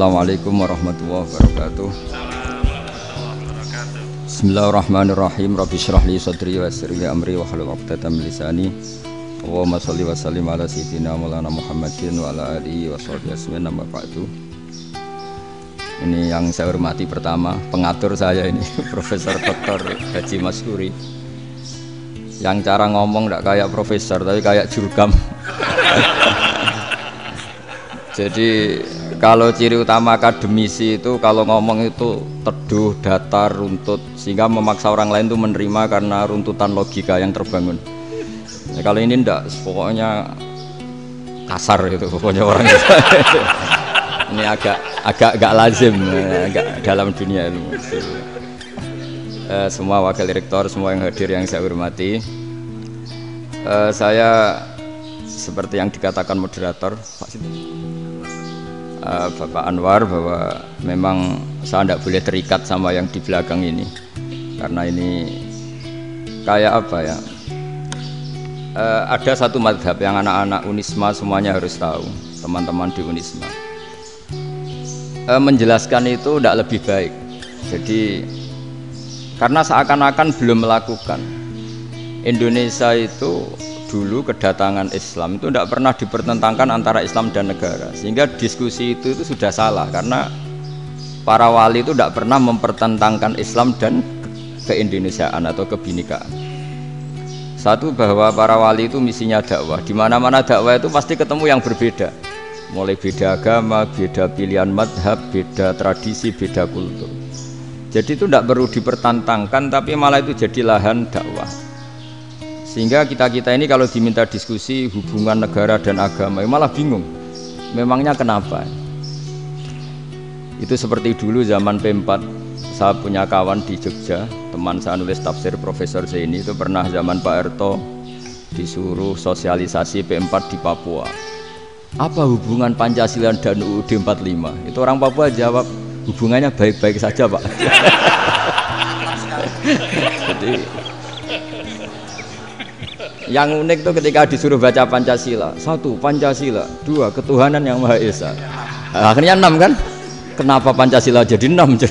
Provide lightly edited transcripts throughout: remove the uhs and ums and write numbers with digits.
Assalamualaikum warahmatullahi wabarakatuh. Bismillahirrahmanirrahim. Rabbi shrah li sadri wa yassir li amri wahlul 'uqdatam min lisani. Allahumma shalli wa sallim ala sayyidina Maulana Muhammadin wa ala alihi wa sahbihi ajmain. Amma ba'du. Ini yang saya hormati pertama, pengatur saya ini Profesor Dr. Haji Masyuri. Yang cara ngomong tidak kayak profesor tapi kayak jurkam. Jadi kalau ciri utama akademisi itu kalau ngomong itu teduh, datar, runtut, sehingga memaksa orang lain itu menerima karena runtutan logika yang terbangun. Ya, kalau ini ndak, pokoknya kasar gitu, pokoknya orang itu. Ini agak lazim, agak dalam dunia ilmu. Semua wakil rektor, semua yang hadir yang saya hormati, saya seperti yang dikatakan moderator Pak Sinti. Bapak Anwar, bahwa memang saya tidak boleh terikat sama yang di belakang ini karena ini kayak apa ya, ada satu madhab yang anak-anak Unisma semuanya harus tahu, teman-teman di Unisma, menjelaskan itu tidak lebih baik. Jadi karena seakan-akan belum melakukan. Indonesia itu dulu kedatangan Islam itu tidak pernah dipertentangkan antara Islam dan negara, sehingga diskusi itu sudah salah karena para wali itu tidak pernah mempertentangkan Islam dan keindonesiaan atau kebinekaan. Satu, bahwa para wali itu misinya dakwah, di mana-mana dakwah itu pasti ketemu yang berbeda, mulai beda agama, beda pilihan madhab, beda tradisi, beda kultur. Jadi itu tidak perlu dipertentangkan, tapi malah itu jadi lahan dakwah. Sehingga kita-kita ini kalau diminta diskusi hubungan negara dan agama malah bingung, memangnya kenapa? Itu seperti dulu zaman P4, saya punya kawan di Jogja, teman saya nulis tafsir Profesor Zaini, itu pernah zaman Pak Erto disuruh sosialisasi P4 di Papua. Apa hubungan Pancasila dan UUD 45? Itu orang Papua jawab, hubungannya baik-baik saja Pak. Jadi yang unik itu ketika disuruh baca Pancasila, 1 Pancasila, 2 ketuhanan yang Maha Esa. Akhirnya 6 kan? Kenapa Pancasila jadi 6?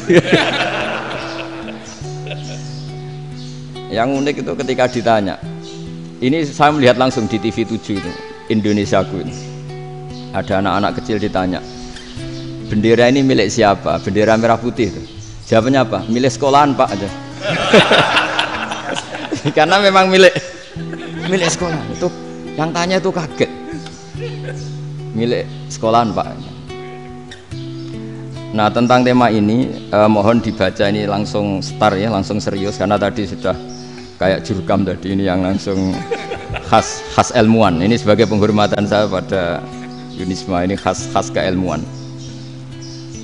Yang unik itu ketika ditanya, ini saya melihat langsung di TV 7 itu, Indonesiaku ini. Ada anak-anak kecil ditanya, bendera ini milik siapa? Bendera merah putih itu. Jawabannya apa? Milik sekolahan Pak aja. Karena memang milik sekolah. Itu yang tanya itu kaget. Milik sekolahan Pak. Nah, tentang tema ini mohon dibaca ini langsung start ya, langsung serius karena tadi sudah kayak jurkam tadi, ini yang langsung khas ilmuwan. Ini sebagai penghormatan saya pada Unisma, ini khas keilmuan.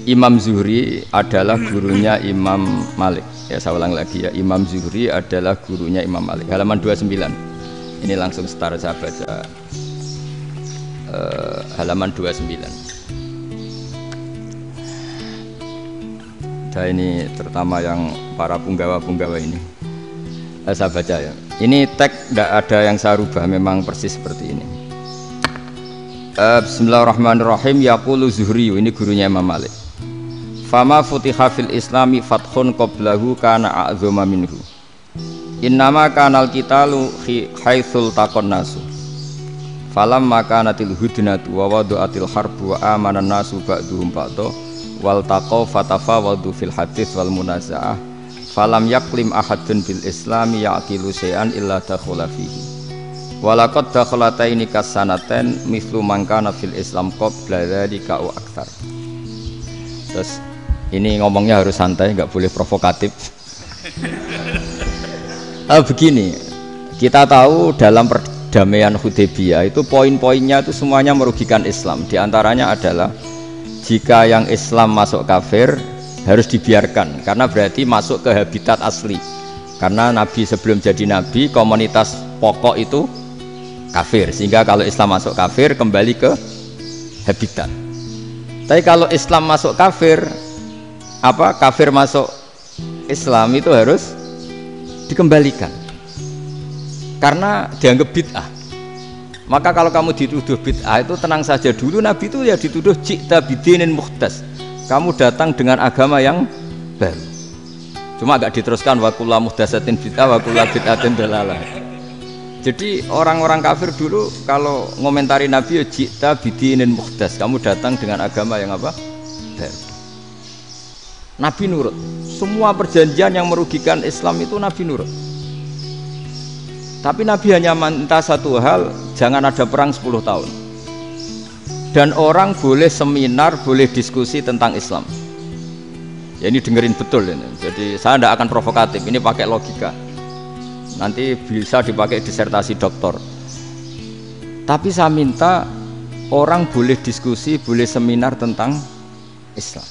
Imam Zuhri adalah gurunya Imam Malik. Ya, saya ulang lagi ya, Imam Zuhri adalah gurunya Imam Malik. Halaman 29. Ini langsung start, saya baca halaman 29. Dan ini terutama yang para punggawa-punggawa ini, saya baca ya. Ini teks tidak ada yang saya rubah, memang persis seperti ini. Bismillahirrahmanirrahim. Yaqulu Zuhri, ini gurunya Imam Malik. Fama futiha fil islami fathun qablahu kana a'zama minhu. Innama kanal qitalu haitsul taqon nasu. Falam makanatil hudnatu wa wadu'atil harbu wa amanan nasu ba'duhum ba'da wal taqaw fatafawadu fil hadits wal munaza'ah. Falam yaklim ahadun bil islami yaqilu syai'an illa dakhala fihi. Walaqad dakhalataini kasanaten mithlu man kana fil islam qabla dzalika wa aktsar. Terus ini ngomongnya harus santai, enggak boleh provokatif. Begini, kita tahu dalam perdamaian Hudaybiyah itu poin-poinnya itu semuanya merugikan Islam. Di antaranya adalah jika yang Islam masuk kafir harus dibiarkan, karena berarti masuk ke habitat asli. Karena Nabi sebelum jadi Nabi, komunitas pokok itu kafir, sehingga kalau Islam masuk kafir kembali ke habitat. Tapi kalau Islam masuk kafir, kafir masuk Islam itu harus dikembalikan karena dianggap bid'ah. Maka kalau kamu dituduh bid'ah itu tenang saja dulu, Nabi itu ya dituduh ji'ta bidinin muhdas, kamu datang dengan agama yang baru. Cuma agak diteruskan wa kullu muhdatsatin bid'ah wa kullu bid'atin dalalah. Jadi orang-orang kafir dulu kalau ngomentari Nabi, jita bidinin muhdas, kamu datang dengan agama yang apa? Baru. Nabi nurut. Semua perjanjian yang merugikan Islam itu Nabi nurut. Tapi Nabi hanya minta satu hal, jangan ada perang 10 tahun. Dan orang boleh seminar, boleh diskusi tentang Islam. Ya ini dengerin betul ini. Jadi saya tidak akan provokatif, ini pakai logika. Nanti bisa dipakai disertasi doktor. Tapi saya minta orang boleh diskusi, boleh seminar tentang Islam.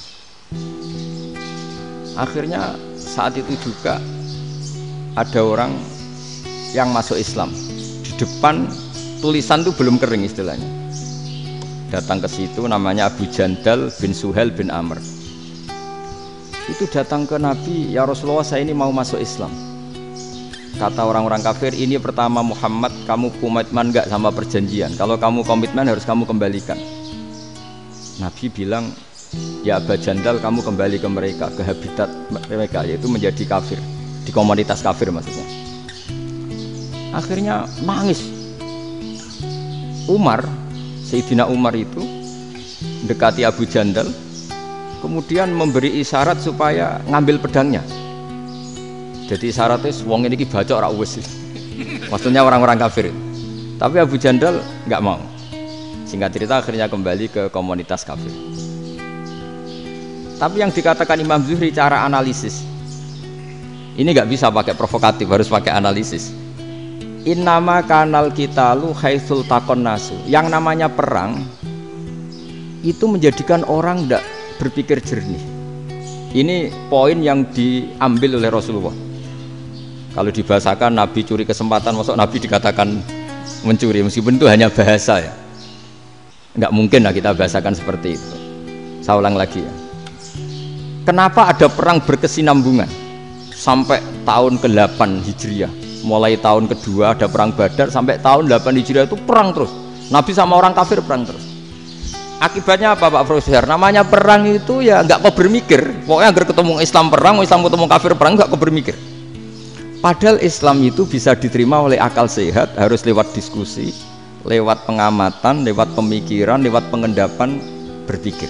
Akhirnya saat itu juga ada orang yang masuk Islam. Di depan tulisan itu belum kering istilahnya. Datang ke situ namanya Abu Jandal bin Suhail bin Amr. Itu datang ke Nabi, ya Rasulullah saya ini mau masuk Islam. Kata orang-orang kafir, ini pertama Muhammad, kamu komitmen enggak sama perjanjian? Kalau kamu komitmen harus kamu kembalikan. Nabi bilang, ya Abu Jandal kamu kembali ke mereka, ke habitat mereka, yaitu menjadi kafir, di komunitas kafir maksudnya. Akhirnya nangis. Umar, Sayyidina Umar itu mendekati Abu Jandal, kemudian memberi isyarat supaya ngambil pedangnya. Jadi isyaratnya wong ini baca ora wis. Maksudnya orang-orang kafir. Tapi Abu Jandal nggak mau. Singkat cerita akhirnya kembali ke komunitas kafir. Tapi yang dikatakan Imam Zuhri cara analisis ini nggak bisa pakai provokatif, harus pakai analisis. Innama kanal qitalu haitsul taqon nasu. Yang namanya perang itu menjadikan orang tidak berpikir jernih. Ini poin yang diambil oleh Rasulullah. Kalau dibahasakan Nabi curi kesempatan, maksud Nabi dikatakan mencuri, meskipun itu hanya bahasa ya. Enggak mungkin lah kita bahasakan seperti itu. Saya ulang lagi ya. Kenapa ada perang berkesinambungan sampai tahun ke-8 Hijriah? Mulai tahun kedua ada perang Badar sampai tahun 8 Hijriah itu perang terus. Nabi sama orang kafir perang terus. Akibatnya apa Pak Profesor? Namanya perang itu ya nggak kau bermikir. Pokoknya agar ketemu Islam perang, Islam ketemu kafir perang nggak kau bermikir. Padahal Islam itu bisa diterima oleh akal sehat, harus lewat diskusi, lewat pengamatan, lewat pemikiran, lewat pengendapan berpikir.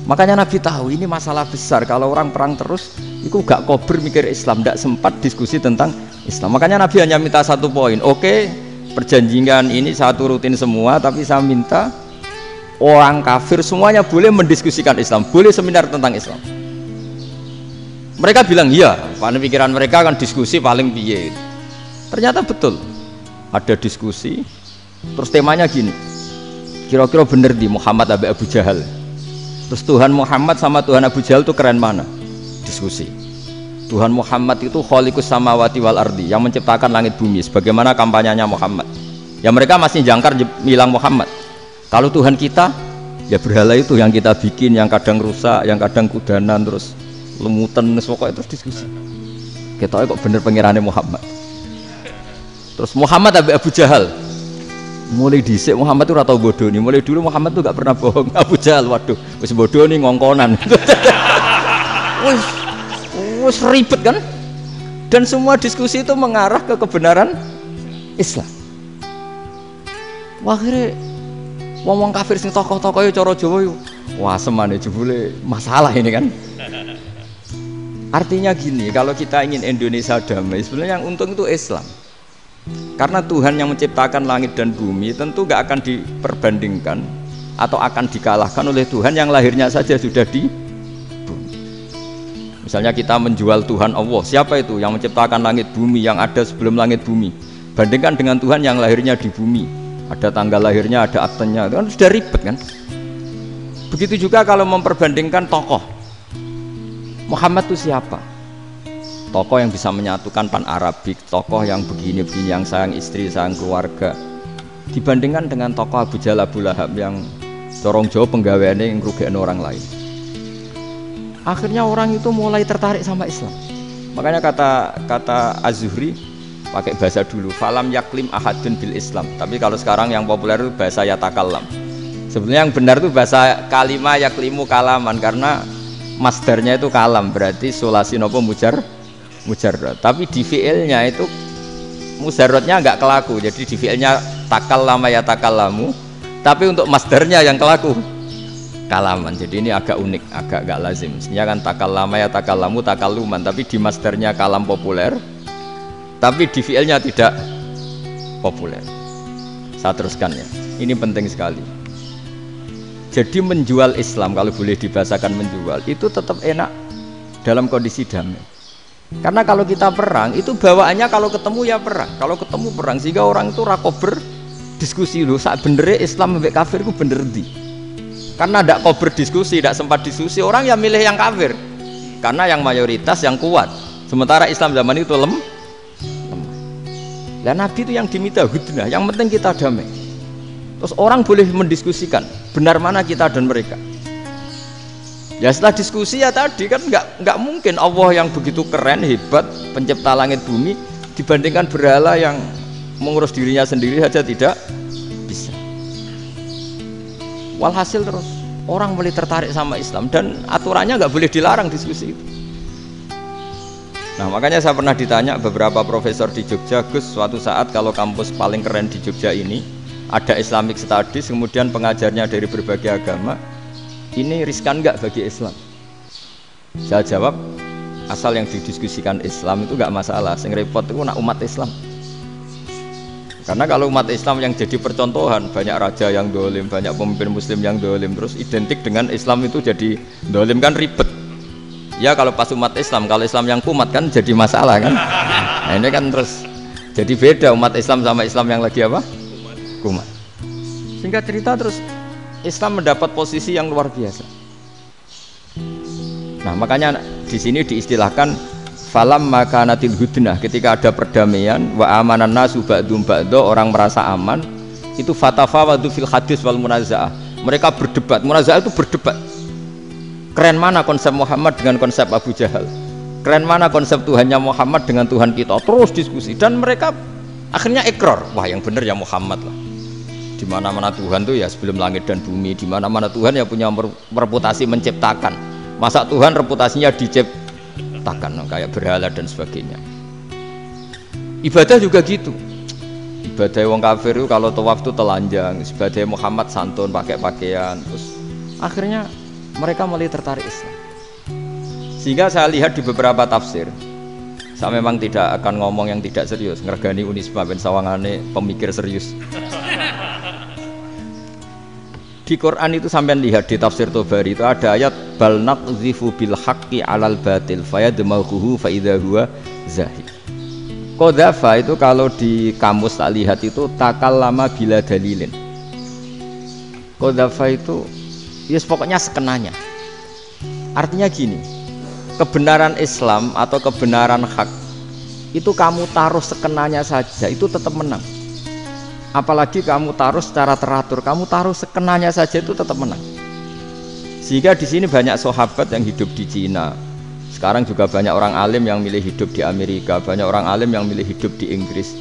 Makanya Nabi tahu ini masalah besar. Kalau orang perang terus, itu gak kober mikir Islam, tidak sempat diskusi tentang Islam. Makanya Nabi hanya minta satu poin. Oke, perjanjian ini saya turutin semua, tapi saya minta orang kafir semuanya boleh mendiskusikan Islam, boleh seminar tentang Islam. Mereka bilang iya, pada pikiran mereka kan diskusi paling piye. Ternyata betul, ada diskusi. Terus temanya gini, kira-kira bener di Muhammad Abi Abu Jahal. Terus Tuhan Muhammad sama Tuhan Abu Jahal itu keren mana? Diskusi. Tuhan Muhammad itu khaliqus samawati wal ardi, yang menciptakan langit bumi. Sebagaimana kampanyenya Muhammad. Ya mereka masih jangkar bilang Muhammad. Kalau Tuhan kita, ya berhala itu yang kita bikin, yang kadang rusak, yang kadang kudanan, terus lemutan, pokoknya terus diskusi. Kita kok bener pengirannya Muhammad. Terus Muhammad Abu Jahal. Mulai dhisik Muhammad itu ratau bodoh nih. Mulai dulu Muhammad tuh gak pernah bohong. Abu Jahal, waduh, wis bodoh nih ngongkonan. Wis ribet kan? Dan semua diskusi itu mengarah ke kebenaran Islam. Wah, akhirnya wong kafir sing tokoh-tokoh yo cara Jawa yo. Wah, semane jebule masalah ini kan. Artinya gini, kalau kita ingin Indonesia damai, sebenarnya yang untung itu Islam. Karena Tuhan yang menciptakan langit dan bumi tentu gak akan diperbandingkan atau akan dikalahkan oleh Tuhan yang lahirnya saja sudah di bumi. Misalnya kita menjual Tuhan Allah, siapa itu yang menciptakan langit bumi, yang ada sebelum langit bumi? Bandingkan dengan Tuhan yang lahirnya di bumi, ada tanggal lahirnya, ada aktenya, itu kan sudah ribet kan? Begitu juga kalau memperbandingkan tokoh. Muhammad itu siapa? Tokoh yang bisa menyatukan pan Arabik, tokoh yang begini-begini, yang sayang istri, sayang keluarga. Dibandingkan dengan tokoh Abu Jahal, Abu Lahab yang corong jauh penggaweannya yang ngerugikan orang lain. Akhirnya orang itu mulai tertarik sama Islam. Makanya kata Az-Zuhri pakai bahasa dulu, falam yaklim ahadun bil Islam. Tapi kalau sekarang yang populer itu bahasa yatakallam. Sebenarnya yang benar itu bahasa kalimah yaklimu kalaman, karena masdarnya itu kalam, berarti sulasi nopo mujarrad. Tapi di fi'ilnya itu mujarradnya enggak kelaku. Jadi di fi'ilnya takallama ya takallamu, tapi untuk masdarnya yang kelaku kalaman. Jadi ini agak unik, agak enggak lazim. Sebenarnya kan takallama ya takallamu takalluman, tapi di masdarnya kalam populer, tapi di fi'ilnya tidak populer. Saya teruskan ya. Ini penting sekali. Jadi menjual Islam, kalau boleh dibahasakan menjual, itu tetap enak dalam kondisi damai. Karena kalau kita perang, itu bawaannya kalau ketemu ya perang. Kalau ketemu perang, sehingga orang itu rakober diskusi loh. Saat benernya Islam sampai kafir itu bener di. Karena tidak kober diskusi, tidak sempat diskusi, orang yang milih yang kafir. Karena yang mayoritas yang kuat. Sementara Islam zaman itu lemah. Dan Nabi itu yang diminta hudnah, yang penting kita damai. Terus orang boleh mendiskusikan benar mana kita dan mereka. Ya setelah diskusi ya tadi kan nggak mungkin Allah yang begitu keren hebat pencipta langit bumi dibandingkan berhala yang mengurus dirinya sendiri saja tidak bisa. Walhasil terus orang mulai tertarik sama Islam dan aturannya nggak boleh dilarang diskusi itu. Nah makanya saya pernah ditanya beberapa profesor di Jogja, Gus, suatu saat kalau kampus paling keren di Jogja ini ada Islamic Studies, kemudian pengajarnya dari berbagai agama, ini riskan nggak bagi Islam? Saya jawab, asal yang didiskusikan Islam itu nggak masalah. Sing repot itu nak umat Islam. Karena kalau umat Islam yang jadi percontohan, banyak raja yang dolim, banyak pemimpin Muslim yang dolim, terus identik dengan Islam itu jadi dolim kan ribet. Ya kalau pas umat Islam, kalau Islam yang kumat kan jadi masalah kan. Nah ini kan terus jadi beda umat Islam sama Islam yang lagi apa? Kumat. Singkat cerita terus Islam mendapat posisi yang luar biasa. Nah makanya di sini diistilahkan falam makanatil hudnah, ketika ada perdamaian wa amanan nasu ba'dum ba'do, orang merasa aman, itu fatafawadu fil hadis wal munazaah. Mereka berdebat, munazaah itu berdebat. Keren mana konsep Muhammad dengan konsep Abu Jahal? Keren mana konsep Tuhannya Muhammad dengan Tuhan kita? Terus diskusi dan mereka akhirnya ikrar, wah yang benar ya Muhammad lah. Di mana-mana Tuhan tuh ya sebelum langit dan bumi, di mana-mana Tuhan ya punya reputasi menciptakan. Masa Tuhan reputasinya diciptakan kayak berhala dan sebagainya. Ibadah juga gitu. Ibadah wong kafir itu kalau tawaf itu telanjang, ibadah Muhammad santun pakai pakaian. Terus akhirnya mereka mulai tertarik Islam. Sehingga saya lihat di beberapa tafsir, saya memang tidak akan ngomong yang tidak serius, ngergani Unisba ben sawangane pemikir serius. Di Quran itu sampean lihat di tafsir Tobari itu ada ayat bal naqdhifu bil haqqi 'alal batil fayadmaghuhu fa idza huwa zahid. Qadhafa itu kalau di kamus tak lihat itu takallama bila dalilin. Qadhafa itu ya pokoknya sekenanya. Artinya gini, kebenaran Islam atau kebenaran hak itu kamu taruh sekenanya saja itu tetap menang. Apalagi kamu taruh secara teratur, kamu taruh sekenanya saja itu tetap menang. Sehingga di sini banyak sahabat yang hidup di Cina. Sekarang juga banyak orang alim yang milih hidup di Amerika, banyak orang alim yang milih hidup di Inggris.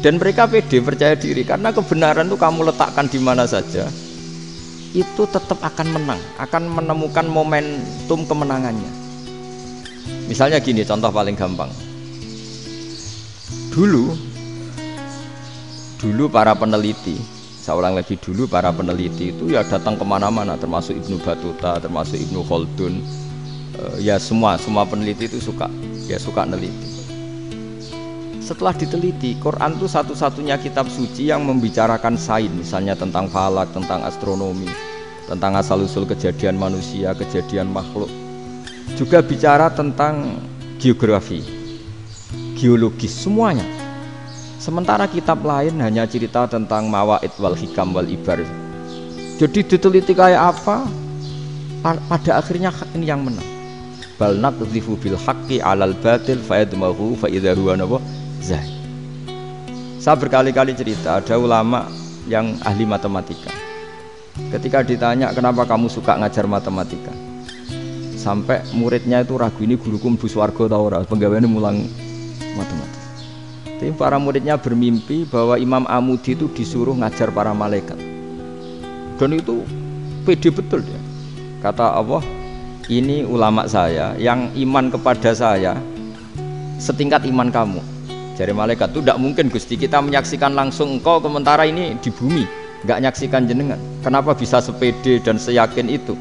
Dan mereka pede, percaya diri karena kebenaran itu kamu letakkan di mana saja, itu tetap akan menang, akan menemukan momentum kemenangannya. Misalnya gini, contoh paling gampang. Dulu para peneliti, saya ulang lagi, dulu para peneliti itu ya datang kemana-mana, termasuk Ibnu Battuta, termasuk Ibnu Khaldun, ya semua peneliti itu suka neliti. Setelah diteliti, Quran itu satu-satunya kitab suci yang membicarakan sains, misalnya tentang falak, tentang astronomi, tentang asal-usul kejadian manusia, kejadian makhluk. Juga bicara tentang geografi, geologis, semuanya. Sementara kitab lain hanya cerita tentang mawaid wal hikam wal ibar. Jadi diteliti kayak apa, pada akhirnya hak ini yang menang. Bal naqdhifu bil haqqi 'alal batil fayadmaghu fa idza huwa zahid. Saya berkali-kali cerita ada ulama yang ahli matematika. Ketika ditanya kenapa kamu suka ngajar matematika, sampai muridnya itu ragu, ini guruku mlebu swarga ta ora, penggaweane mulang matematika. Tapi para muridnya bermimpi bahwa Imam Amudi itu disuruh ngajar para malaikat. Dan itu pede betul dia. Kata Allah, ini ulama saya yang iman kepada saya setingkat iman kamu. Jadi malaikat itu tidak mungkin Gusti kita menyaksikan langsung engkau sementara ini di bumi, nggak nyaksikan jenengan. Kenapa bisa sepede dan seyakin itu?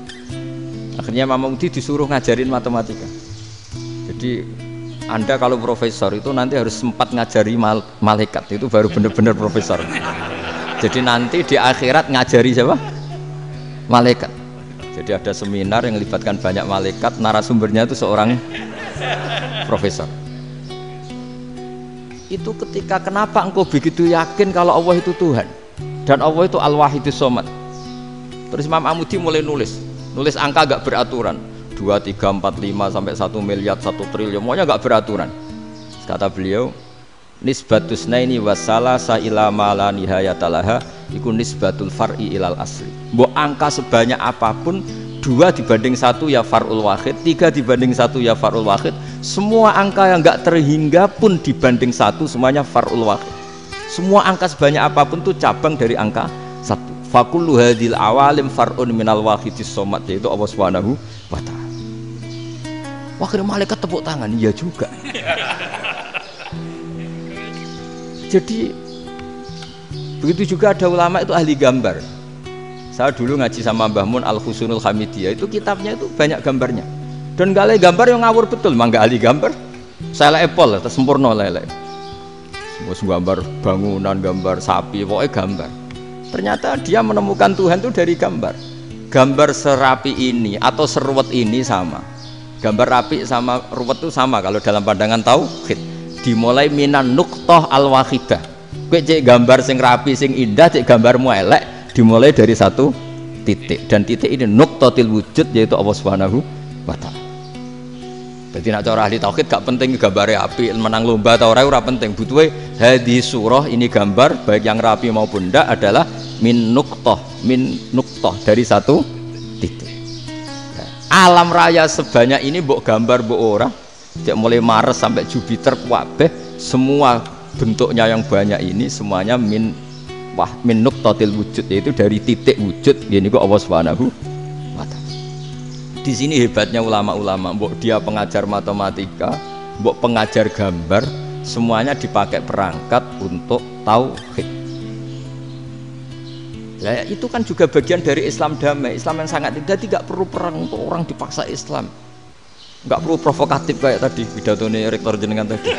Akhirnya Imam Mudi disuruh ngajarin matematika. Jadi Anda kalau profesor itu nanti harus sempat ngajari malaikat, itu baru benar-benar profesor. Jadi nanti di akhirat ngajari siapa? Malaikat. Jadi ada seminar yang melibatkan banyak malaikat, narasumbernya itu seorang profesor. Itu ketika kenapa engkau begitu yakin kalau Allah itu Tuhan dan Allah itu Al-Wahidus Shomad. Terus Imam Amudi mulai nulis angka gak beraturan 2, 3, 4, 5 sampai 1 miliar 1 triliun, semuanya gak beraturan. Kata beliau, nisbatus naini wasalasa ila ma la nihayatalaha iku nisbatul far'i ilal asli. Mbok angka sebanyak apapun 2 dibanding 1 ya far'ul wahid, 3 dibanding 1 ya far'ul wahid. Semua angka yang enggak terhingga pun dibanding 1 semuanya far'ul wahid. Semua angka sebanyak apapun itu cabang dari angka 1. Fakullu hadhil awalim far'un minal wahidis shomad, yaitu Allah Subhanahu wa ta'ala. Akhirnya malaikat tepuk tangan, iya juga. Jadi begitu juga ada ulama itu ahli gambar. Saya dulu ngaji sama Mbah Mun Al-Husunul Hamidiyah, itu kitabnya itu banyak gambarnya. Dan gak gambar yang ngawur betul, mangga ahli gambar. Saya epol, sempurna lele. Semua gambar bangunan, gambar sapi, pokoknya gambar. Ternyata dia menemukan Tuhan itu dari gambar. Gambar serapi ini atau seruwet ini sama. Gambar rapi sama ruwet itu sama kalau dalam pandangan tauhid. Dimulai minan nuqtah al-wahidah. Kowe cek gambar sing rapi sing indah, cek gambarmu elek, dimulai dari 1 titik. Dan titik ini nuqtatil wujud, yaitu Allah Subhanahu wa ta'ala. Jadi nak cara ahli tauhid gak penting gambare api, menang lomba atau ora penting. Butuhe hadis surah ini gambar baik yang rapi maupun ndak adalah min nuqtah dari 1 titik. Alam raya sebanyak ini mbok gambar mbok ora, cek mulai Mars sampai Jupiter kabeh semua bentuknya yang banyak ini semuanya min nuqtatil wujud, yaitu dari titik wujud. Gini kok Allah Subhanahu wa ta'ala. Di sini hebatnya ulama-ulama, mbok dia pengajar matematika, mbok pengajar gambar, semuanya dipakai perangkat untuk tauhid. Nah, itu kan juga bagian dari Islam damai, Islam yang sangat tidak perlu perang untuk orang dipaksa Islam. Nggak perlu provokatif kayak tadi pidatonya rektor jenengan tadi.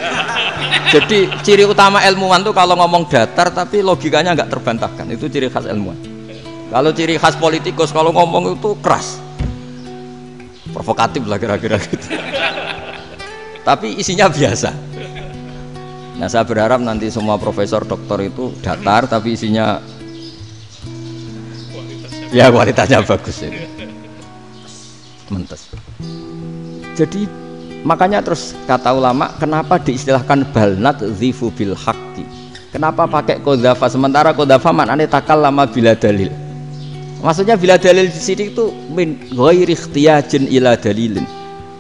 Jadi ciri utama ilmuwan tuh kalau ngomong datar tapi logikanya nggak terbantahkan, itu ciri khas ilmuwan. Kalau ciri khas politikus kalau ngomong itu keras, provokatif lah kira-kira gitu. Tapi isinya biasa. Nah saya berharap nanti semua profesor doktor itu datar tapi isinya ya kualitasnya bagus ya. Mentes. Jadi makanya terus kata ulama, kenapa diistilahkan balnat zifu bil haqqi? Kenapa pakai qadzafa sementara qadzafa maknanya takallama bila dalil? Maksudnya bila dalil di sini itu min ghairi ikhtiyajin ila dalilin.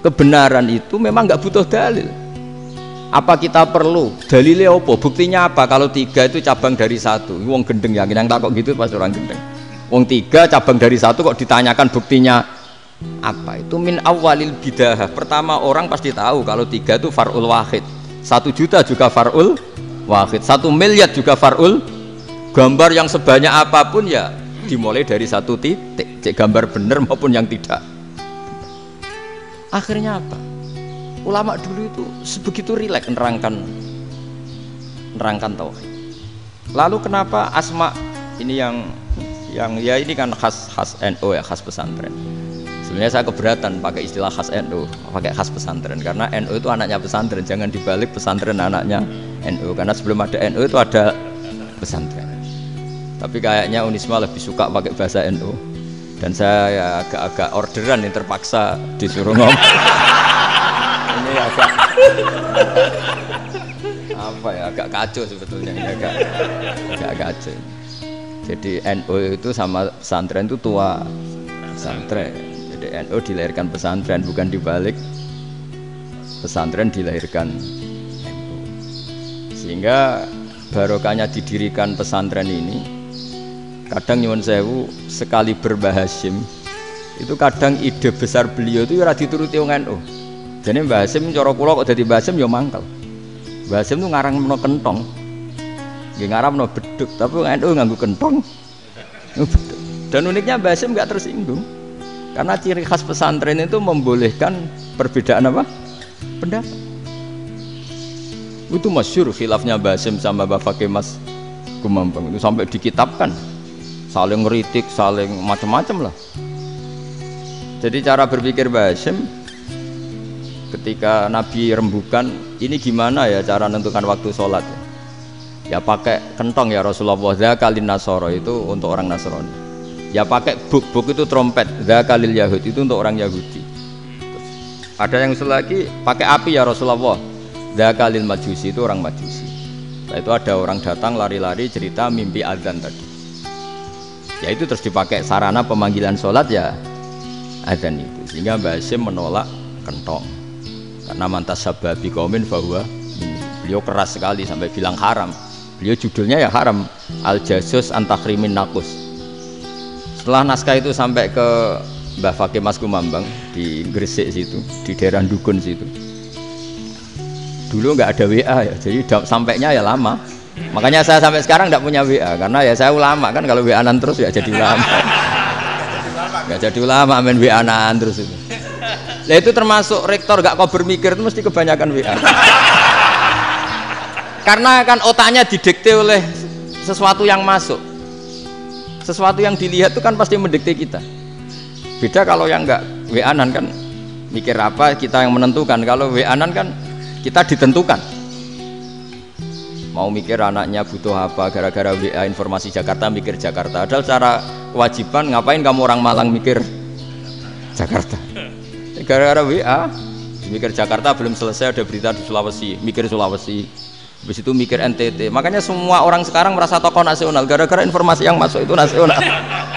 Kebenaran itu memang nggak butuh dalil. Apa kita perlu dalilnya apa? Buktinya apa? Kalau 3 itu cabang dari 1. Wong gendeng yakin yang takut gitu pas orang gendeng. Wong 3 cabang dari 1 kok ditanyakan buktinya apa? Itu min awalil bidah. Pertama orang pasti tahu kalau 3 itu far'ul wahid, 1 juta juga far'ul wahid, 1 miliar juga far'ul. Gambar yang sebanyak apapun ya dimulai dari 1 titik, cek gambar bener maupun yang tidak. Akhirnya apa? Ulama dulu itu sebegitu rileks nerangkan tauhid. Lalu kenapa asma ini yang ya ini kan khas NU ya, khas pesantren. Sebenarnya saya keberatan pakai istilah khas NU, pakai khas pesantren karena NU itu anaknya pesantren, jangan dibalik pesantren anaknya NU, karena sebelum ada NU itu ada pesantren. Tapi kayaknya Unisma lebih suka pakai bahasa NU dan saya ya agak-agak orderan yang terpaksa disuruh ngomong. Ini agak apa ya, agak kacau sebetulnya, ini agak kacau. Jadi NU itu sama pesantren itu tua pesantren. Jadi NU dilahirkan pesantren, bukan dibalik pesantren dilahirkan NU. Sehingga barokahnya didirikan pesantren ini kadang nyuwun sewu sekali berbah Hasyim itu kadang ide besar beliau itu ora dituruti wong NU. Jane Mbah Hasyim cara kula kok dadi Mbah Hasyim ya mangkel. Mbah Hasyim itu ngarang meno kentong. Nggih ngarang meno beduk, tapi wong NU nganggo kentong. Dan uniknya Mbah Hasyim enggak tersinggung. Karena ciri khas pesantren itu membolehkan perbedaan apa? Pendapat. Itu masyhur khilafnya Mbah Hasyim sama Mbah Fakih Mas Gumambang itu sampai dikitabkan. Saling ngeritik, saling macam-macam lah. Jadi cara berpikir Mbah Hasyim ketika Nabi rembukan, ini gimana ya cara menentukan waktu sholat ya? Ya pakai kentong ya Rasulullah, zakalin nasoro itu untuk orang Nasrani. Ya pakai buk itu trompet, zakalil Yahud itu untuk orang Yahudi. Terus, ada yang lagi pakai api ya Rasulullah, zakalil Majusi itu orang Majusi. Nah, itu ada orang datang lari-lari cerita mimpi azan tadi. Ya itu terus dipakai sarana pemanggilan sholat ya azan itu. Sehingga Mbah Hasyim menolak kentong. Karena mantas sababi qaumin fahuwa minni. Beliau keras sekali sampai bilang haram. Beliau judulnya ya haram, Al-Jasus Antakhrimin Nakus. Setelah naskah itu sampai ke Mbah Fakih Mas Gumambang di Gresik situ, di daerah Dukun situ. Dulu nggak ada WA ya, jadi sampainya ya lama. Makanya saya sampai sekarang nggak punya WA karena ya saya ulama kan, kalau WA-an terus ya jadi ulama. Nggak jadi ulama main WA-an terus itu. Nah itu termasuk rektor gak kau bermikir itu mesti kebanyakan WA. Karena kan otaknya didikte oleh sesuatu yang masuk. Sesuatu yang dilihat itu kan pasti mendikte kita. Beda kalau yang enggak WA-an kan mikir apa kita yang menentukan. Kalau WA-an kan kita ditentukan. Mau mikir anaknya butuh apa gara-gara WA informasi Jakarta mikir Jakarta. Padahal secara kewajiban ngapain kamu orang Malang mikir Jakarta. Gara-gara WA mikir Jakarta belum selesai ada berita di Sulawesi, mikir Sulawesi. Habis itu mikir NTT. Makanya semua orang sekarang merasa tokoh nasional gara-gara informasi yang masuk itu nasional.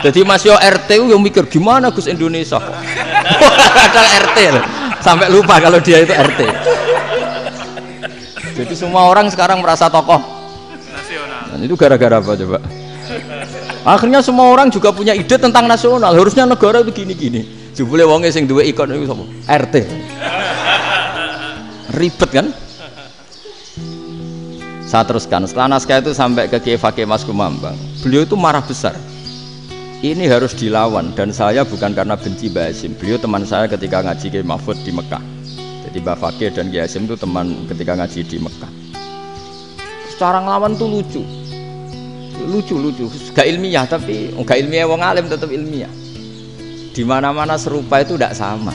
Jadi Mas Yo RT yang mikir gimana Gus Indonesia. Ada RT loh. Sampai lupa kalau dia itu RT. Jadi semua orang sekarang merasa tokoh nasional. Dan itu gara-gara apa coba? Akhirnya semua orang juga punya ide tentang nasional. Harusnya negara itu gini-gini. Jebule wonge sing duwe ikon itu sapa? RT. Ribet kan? Saya teruskan, setelah naskah itu sampai ke Kiai Fakih Mas Gumambang, beliau itu marah besar. Ini harus dilawan dan saya bukan karena benci Mbah Hasyim. Beliau teman saya ketika ngaji Kiai Mahfud di Mekah. Jadi Mbah Fakih dan Kiai Hasyim itu teman ketika ngaji di Mekah. Secara ngelawan tuh lucu, gak ilmiah tapi gak ilmiah wong alim tetap ilmiah. Di mana-mana serupa itu tidak sama.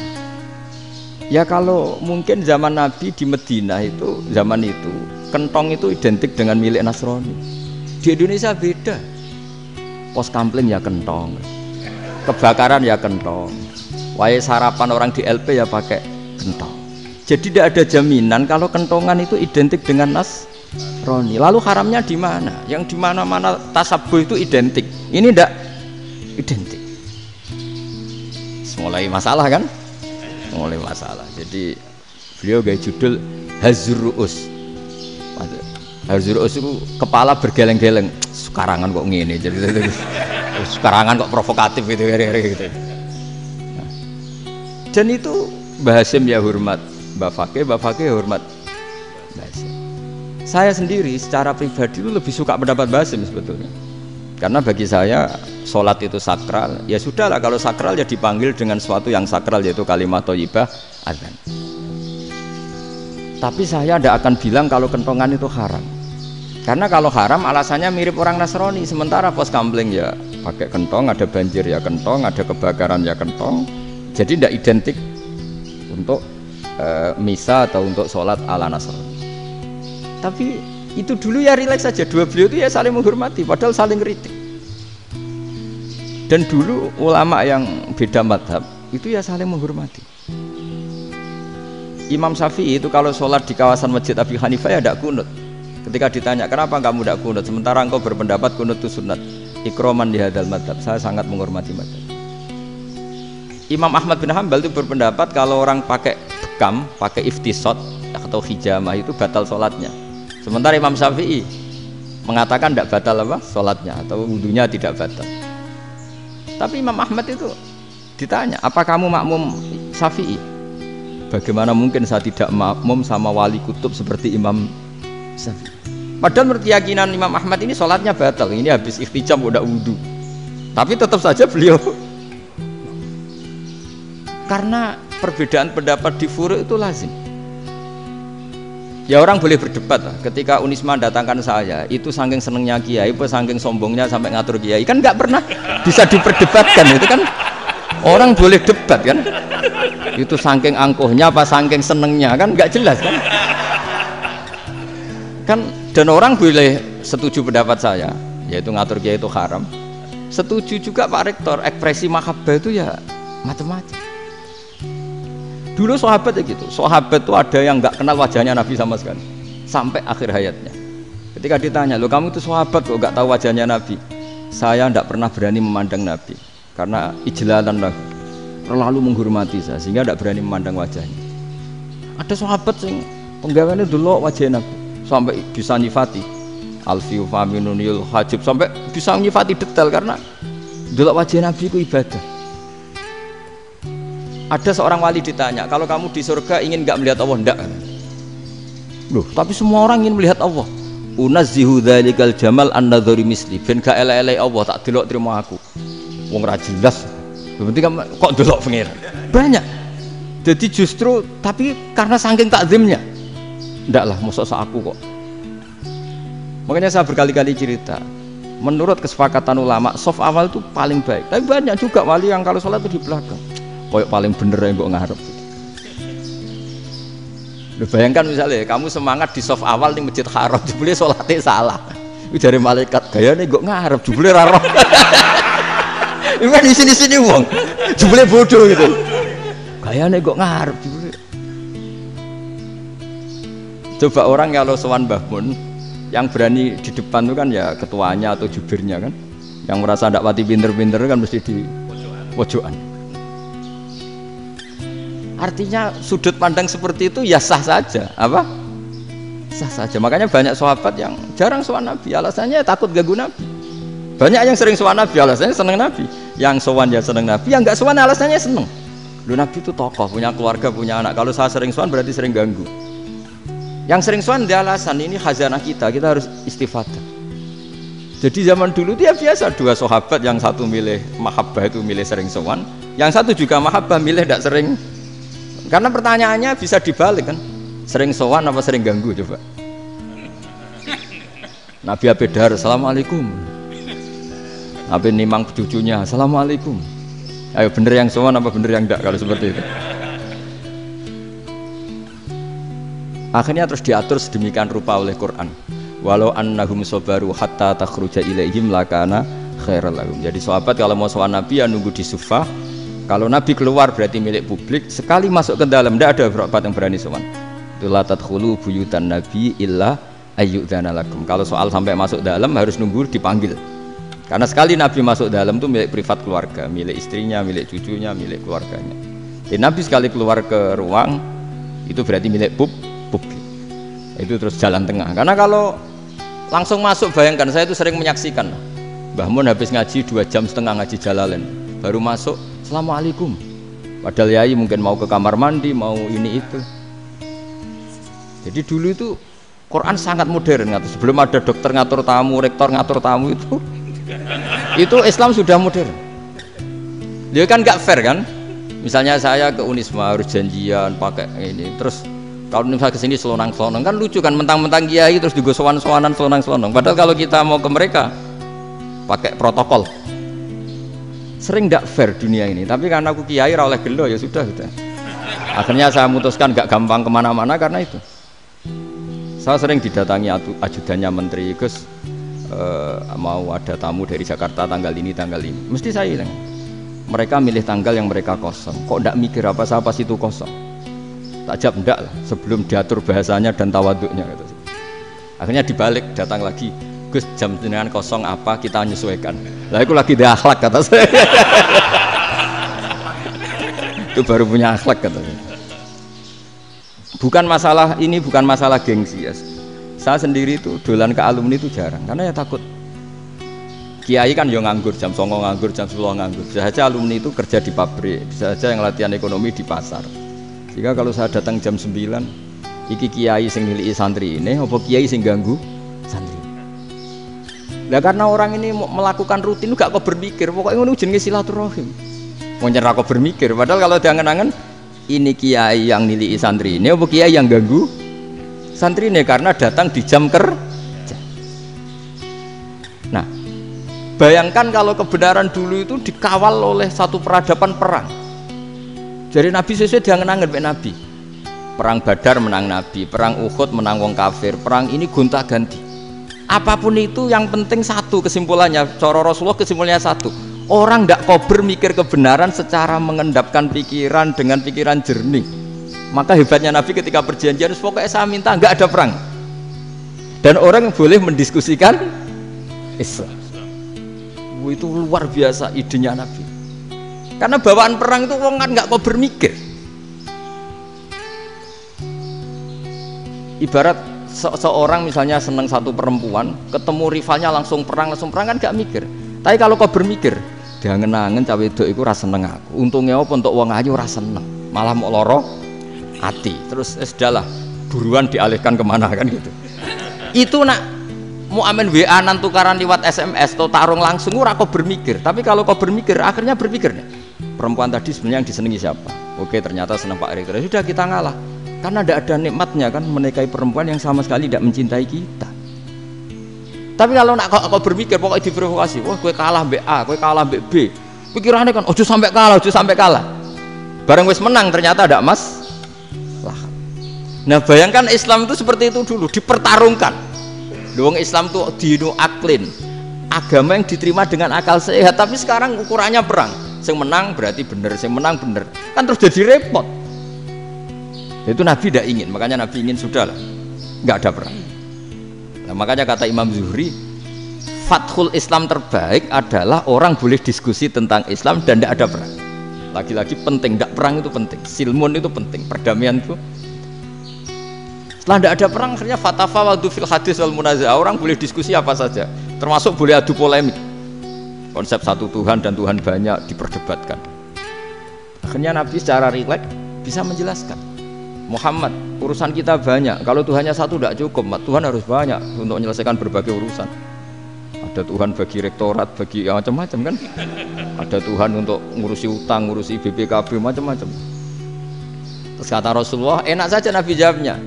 Ya kalau mungkin zaman Nabi di Madinah itu zaman itu kentong itu identik dengan milik Nasrani. Di Indonesia beda. Pos kampling ya kentong, kebakaran ya kentong, wae sarapan orang di LP ya pakai kentong. Jadi tidak ada jaminan kalau kentongan itu identik dengan Nasrani. Lalu haramnya di mana? Yang di mana-mana tasabuh itu identik. Ini tidak identik. Mulai masalah kan? Mulai masalah. Jadi beliau gaya judul Hazruus. Hazruus itu kepala bergeleng-geleng. Sekarangan kok ngene. Jadi sekarangan kok provokatif gitu gitu. Nah. Dan itu Mbah Hasyim ya hormat Mbah Fakih hormat Mbah Hasyim. Saya sendiri secara pribadi itu lebih suka pendapat Mbah Hasyim sebetulnya. Karena bagi saya sholat itu sakral, ya sudahlah kalau sakral ya dipanggil dengan sesuatu yang sakral yaitu kalimat thayyibah adzan. Tapi saya tidak akan bilang kalau kentongan itu haram. Karena kalau haram alasannya mirip orang Nasrani. Sementara pos kampling ya pakai kentong, ada banjir ya kentong, ada kebakaran ya kentong. Jadi tidak identik untuk misa atau untuk sholat ala Nasrani. Tapi itu dulu ya rileks saja, dua beliau itu ya saling menghormati padahal saling kritik. Dan dulu ulama yang beda madhab itu ya saling menghormati. Imam Syafi'i itu kalau sholat di kawasan Masjid Abi Hanifah ya tidak kunut. Ketika ditanya kenapa kamu tidak kunut sementara engkau berpendapat kunut itu sunat, ikroman di hadal madhab, saya sangat menghormati madhab. Imam Ahmad bin Hanbal itu berpendapat kalau orang pakai bekam, pakai iftisot atau hijamah itu batal sholatnya. Sementara Imam Syafi'i mengatakan tidak batal apa sholatnya atau wudunya tidak batal. Tapi Imam Ahmad itu ditanya, apa kamu makmum Syafi'i? Bagaimana mungkin saya tidak makmum sama wali kutub seperti Imam Syafi'i? Padahal menurut keyakinan Imam Ahmad ini sholatnya batal, ini habis ikhtiqam udah wudu, tapi tetap saja beliau karena perbedaan pendapat di furu' itu lazim. Ya orang boleh berdebat lah. Ketika Unisma datangkan saya, itu saking senengnya kiai, apa saking sombongnya sampai ngatur kiai, kan nggak pernah bisa diperdebatkan. Itu kan orang boleh debat kan? Itu saking angkuhnya apa saking senengnya kan nggak jelas kan? Kan dan orang boleh setuju pendapat saya, yaitu ngatur kiai itu haram. Setuju juga Pak Rektor, ekspresi mahabbah itu ya macam-macam. Dulu sahabat ya gitu, sahabat itu ada yang nggak kenal wajahnya Nabi sama sekali sampai akhir hayatnya. Ketika ditanya, lo kamu itu sahabat kok nggak tahu wajahnya Nabi? Saya tidak pernah berani memandang Nabi karena ijlalan Nabi, terlalu menghormati saya sehingga tidak berani memandang wajahnya. Ada sahabat yang penggawaannya dulu wajah Nabi sampai bisa nyifati alfiu faminunil hajib, sampai bisa nyifati detail karena dulu wajah Nabi itu ibadah. Ada seorang wali ditanya, kalau kamu di surga ingin nggak melihat Allah? Enggak. Loh, tapi semua orang ingin melihat Allah. Unazzihu dzalikal jamal an-nadhari misli, ben gak elek-elek Allah tak delok terima aku. Wong ra jelas. Berarti kok delok pengiran. Banyak. Jadi justru tapi karena saking takzimnya. Enggak lah, mosok sak aku kok. Makanya saya berkali-kali cerita, menurut kesepakatan ulama, soft awal itu paling baik. Tapi banyak juga wali yang kalau sholat itu di belakang. Koyok paling bener yang kok ngarep. Lu bayangkan misalnya kamu semangat di soft awal di masjid haram, jebule sholatnya salah. Itu dari malaikat gayane kok ngarep, jebule ra roh. Ini di sini wong, jebule bodoh gitu. Gayane kok ngarep jebule. Coba orang kalau sowan Mbah Mun, yang berani di depan itu kan ya ketuanya atau jubirnya kan. Yang merasa ndak pati pinter-pinter kan mesti di pojokan. Artinya sudut pandang seperti itu ya sah saja, apa? Sah saja. Makanya banyak sahabat yang jarang sowan Nabi, alasannya takut ganggu Nabi. Banyak yang sering sowan Nabi, alasannya seneng Nabi. Yang sowan ya seneng Nabi, yang enggak sowan alasannya seneng. Lu Nabi itu tokoh, punya keluarga, punya anak. Kalau saya sering sowan berarti sering ganggu. Yang sering sowan dia alasan ini khazanah kita harus istifadah. Jadi zaman dulu dia biasa dua sahabat, yang satu milih mahabbah itu milih sering sowan, yang satu juga mahabbah milih tidak sering. Karena pertanyaannya bisa dibalik kan, sering sowan apa sering ganggu coba. Nabi Abedar, assalamualaikum. Nabi nimang cucunya, assalamualaikum. Ayo bener yang sowan apa bener yang enggak kalau seperti itu. Akhirnya terus diatur sedemikian rupa oleh Quran. Walau annahum sabaru hatta takhruja ilaihim lakana khairal lahum. Jadi sahabat kalau mau sowan Nabi ya nunggu di sufah. Kalau Nabi keluar berarti milik publik. Sekali masuk ke dalam tidak ada sahabat yang berani sowan. La tadkhulu buyutan nabi illa ayyudzana lakum. Kalau soal sampai masuk dalam harus nunggu dipanggil. Karena sekali Nabi masuk dalam itu milik privat keluarga, milik istrinya, milik cucunya, milik keluarganya. Jadi Nabi sekali keluar ke ruang itu berarti milik publik. Itu terus jalan tengah. Karena kalau langsung masuk, bayangkan saya itu sering menyaksikan. Mbah Mun habis ngaji 2,5 jam ngaji Jalalain, baru masuk, assalamualaikum. Padahal yai mungkin mau ke kamar mandi, mau ini itu. Jadi dulu itu Quran sangat modern. Sebelum ada dokter ngatur tamu, rektor ngatur tamu itu Islam sudah modern. Dia kan nggak fair kan? Misalnya saya ke Unisma harus janjian pakai ini, terus kalau misalnya kesini selonang-selonang kan lucu kan, mentang-mentang kiai terus juga sowan-sowanan selonang-selonang. Padahal kalau kita mau ke mereka pakai protokol. Sering nggak fair dunia ini. Tapi karena aku kiai ra oleh gelo ya sudah. Akhirnya saya memutuskan nggak gampang kemana-mana karena itu. Saya sering didatangi ajudannya menteri, Gus mau ada tamu dari Jakarta tanggal ini, mesti saya bilang mereka milih tanggal yang mereka kosong. Kok ndak mikir apa saya pas itu kosong? Tak jawab ndak lah, sebelum diatur bahasanya dan tawaduknya gitu. Akhirnya dibalik, datang lagi, Gus jam jenengan kosong apa, kita menyesuaikan. Lah itu lagi di akhlak kata saya. Itu baru punya akhlak katanya. Bukan masalah ini, bukan masalah gengsi ya. Saya sendiri itu dolan ke alumni itu jarang karena ya takut. Kiai kan yang nganggur, jam 9 nganggur, jam 10 nganggur. Bisa saja alumni itu kerja di pabrik, bisa saja yang latihan ekonomi di pasar. Sehingga kalau saya datang jam 9, iki kiai sing nilai santri ini, apa kiai sing ganggu santri. Nah karena orang ini melakukan rutin, gak kok berpikir, pokoknya ngono jenenge silaturahim. Mau nyerah kok berpikir, padahal kalau diangen-angen ini kiai yang nilai santri ini, apa kiai yang ganggu santri ini karena datang di jam kerja. Nah, bayangkan kalau kebenaran dulu itu dikawal oleh satu peradaban perang. Jadi Nabi sesuai diangen-angen Pak Nabi. Perang Badar menang Nabi, perang Uhud menang wong kafir, perang ini gonta-ganti. Apapun itu yang penting satu kesimpulannya, cara Rasulullah kesimpulannya satu. Orang tidak kober mikir kebenaran secara mengendapkan pikiran dengan pikiran jernih. Maka hebatnya Nabi ketika perjanjian, pokoknya saya minta nggak ada perang. Dan orang boleh mendiskusikan Islam. Itu luar biasa idenya Nabi. Karena bawaan perang itu orang kan nggak kok bermikir. Ibarat seorang misalnya seneng satu perempuan, ketemu rivalnya langsung perang kan nggak mikir. Tapi kalau kau bermikir, dia ngenangen cawe wedok itu rasa seneng aku. Untungnya apa untuk uang aja rasa seneng, malah mau loro hati. Terus sudahlah, buruan dialihkan kemana kan gitu. Itu nak mau amen WA-an tukaran lewat SMS atau tarung langsung ora kok bermikir. Tapi kalau kau bermikir, akhirnya berpikir nih, perempuan tadi sebenarnya yang disenangi siapa? Oke, ternyata senang Pak Erik. Sudah kita ngalah. Karena tidak ada nikmatnya kan menikahi perempuan yang sama sekali tidak mencintai kita. Tapi kalau nak kau berpikir pokoknya diprovokasi, wah gue kalah mbak A, gue kalah mbak B. Pikirannya kan, ojo sampai kalah. Bareng wis menang ternyata ada mas. Nah bayangkan Islam itu seperti itu dulu, dipertarungkan. Doang Islam itu dinu aklin, agama yang diterima dengan akal sehat. Tapi sekarang ukurannya perang. Yang menang berarti bener, yang menang bener. Kan terus jadi repot. Itu Nabi tidak ingin, makanya Nabi ingin sudah lah, nggak ada perang. Nah, makanya kata Imam Zuhri, fathul Islam terbaik adalah orang boleh diskusi tentang Islam dan tidak ada perang. Lagi-lagi penting, tidak perang itu penting, silmun itu penting, perdamaian itu. Setelah tidak ada perang, akhirnya fatafawadu fil hadis wal munaza'ah, orang boleh diskusi apa saja, termasuk boleh adu polemik. Konsep satu Tuhan dan Tuhan banyak diperdebatkan. Akhirnya Nabi secara rileks bisa menjelaskan. Muhammad, urusan kita banyak. Kalau Tuhannya satu tidak cukup, Tuhan harus banyak untuk menyelesaikan berbagai urusan. Ada Tuhan bagi rektorat, bagi ya, macam-macam kan. Ada Tuhan untuk ngurusi utang, ngurusi BPKB, macam-macam. Terus kata Rasulullah, enak saja Nabi jawabnya.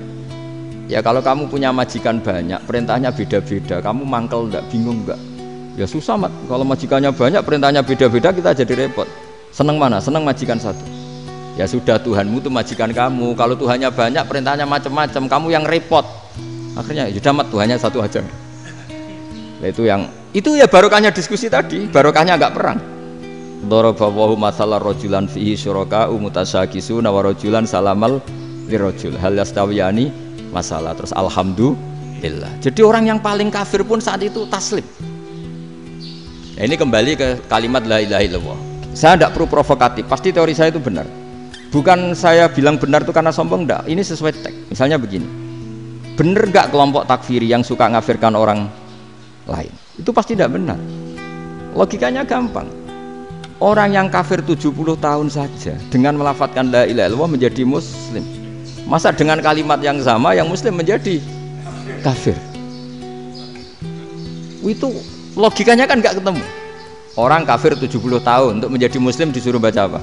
Ya kalau kamu punya majikan banyak, perintahnya beda-beda, kamu mangkel enggak, bingung enggak? Ya susah mat. Kalau majikannya banyak, perintahnya beda-beda, kita jadi repot. Seneng mana? Seneng majikan satu. Ya sudah, Tuhanmu itu majikan kamu. Kalau Tuhannya banyak, perintahnya macam-macam, kamu yang repot. Akhirnya sudah mat, Tuhannya satu aja. Nah, itu ya barokahnya diskusi tadi, barokahnya enggak perang. Daraballahu mathalan rajulan fihi syuraka'u mutasyakisuna wa rajulan salamal lirajul hal yastawiyani masalah. Terus alhamdulillah. Jadi orang yang paling kafir pun saat itu taslim. Nah, ini kembali ke kalimat la ilaha illallah. Saya tidak perlu provokatif, pasti teori saya itu benar. Bukan saya bilang benar itu karena sombong, enggak. Ini sesuai teks. Misalnya begini, benar enggak kelompok takfiri yang suka ngafirkan orang lain? Itu pasti tidak benar. Logikanya gampang. Orang yang kafir 70 tahun saja dengan melafadzkan la ilaha illallah menjadi muslim. Masa dengan kalimat yang sama yang muslim menjadi kafir? Itu logikanya kan enggak ketemu. Orang kafir 70 tahun untuk menjadi muslim disuruh baca apa?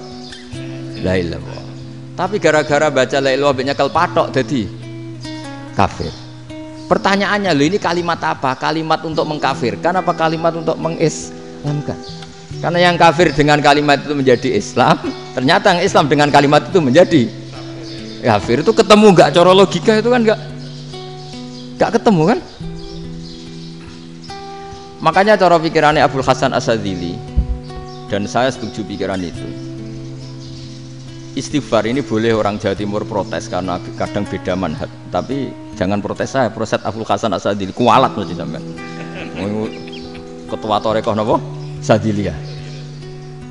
La ilaha illallah. Tapi gara-gara baca la ilaha illallah nyekel patok jadi kafir. Pertanyaannya, loh ini kalimat apa? Kalimat untuk mengkafirkan apa kalimat untuk mengislamkan? Karena yang kafir dengan kalimat itu menjadi Islam, ternyata yang Islam dengan kalimat itu menjadi kafir. Itu ketemu enggak? Cara logika itu kan enggak ketemu kan? Makanya cara pikirannya Abul Hasan Asyadzili, dan saya setuju pikiran itu. Istighfar ini boleh orang Jawa Timur protes karena kadang beda manhaj, tapi jangan protes saya, protes Abul Hasan Asyadzili, kualat mesti sampean. Ketua Torekoh napa? Sadziliyah.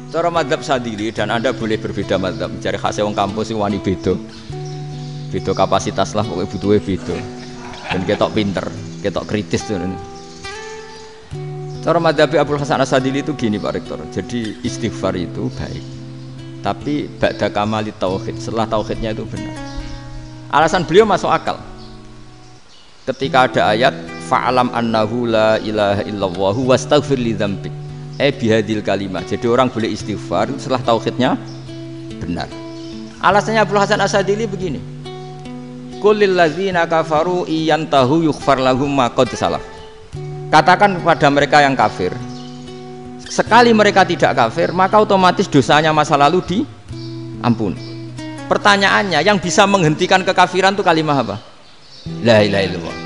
Cara madzhab Sadzili, dan Anda boleh berbeda madzhab, mencari khasnya wong kampus wani beda. Beda kapasitas lah, pokoknya butuhnya beda. dan ketok pinter, ketok kritis tuh. Cara madzhab Abdul Hasan Asadili itu gini Pak Rektor. Jadi istighfar itu baik. Tapi ba'da kamali tauhid, setelah tauhidnya itu benar. Alasan beliau masuk akal. Ketika ada ayat fa'alam annahu la ilaha illallah wastaghfir li dzambik. Bihadil kalimat. Jadi orang boleh istighfar setelah tauhidnya benar. Alasannya Abdul Hasan Asadili begini. Qul lil ladzina kafaru iyantahu yughfar lahum ma qad salaf. Katakan kepada mereka yang kafir, sekali mereka tidak kafir, maka otomatis dosanya masa lalu diampuni. Pertanyaannya, yang bisa menghentikan kekafiran itu kalimat apa? La ilaha illallah.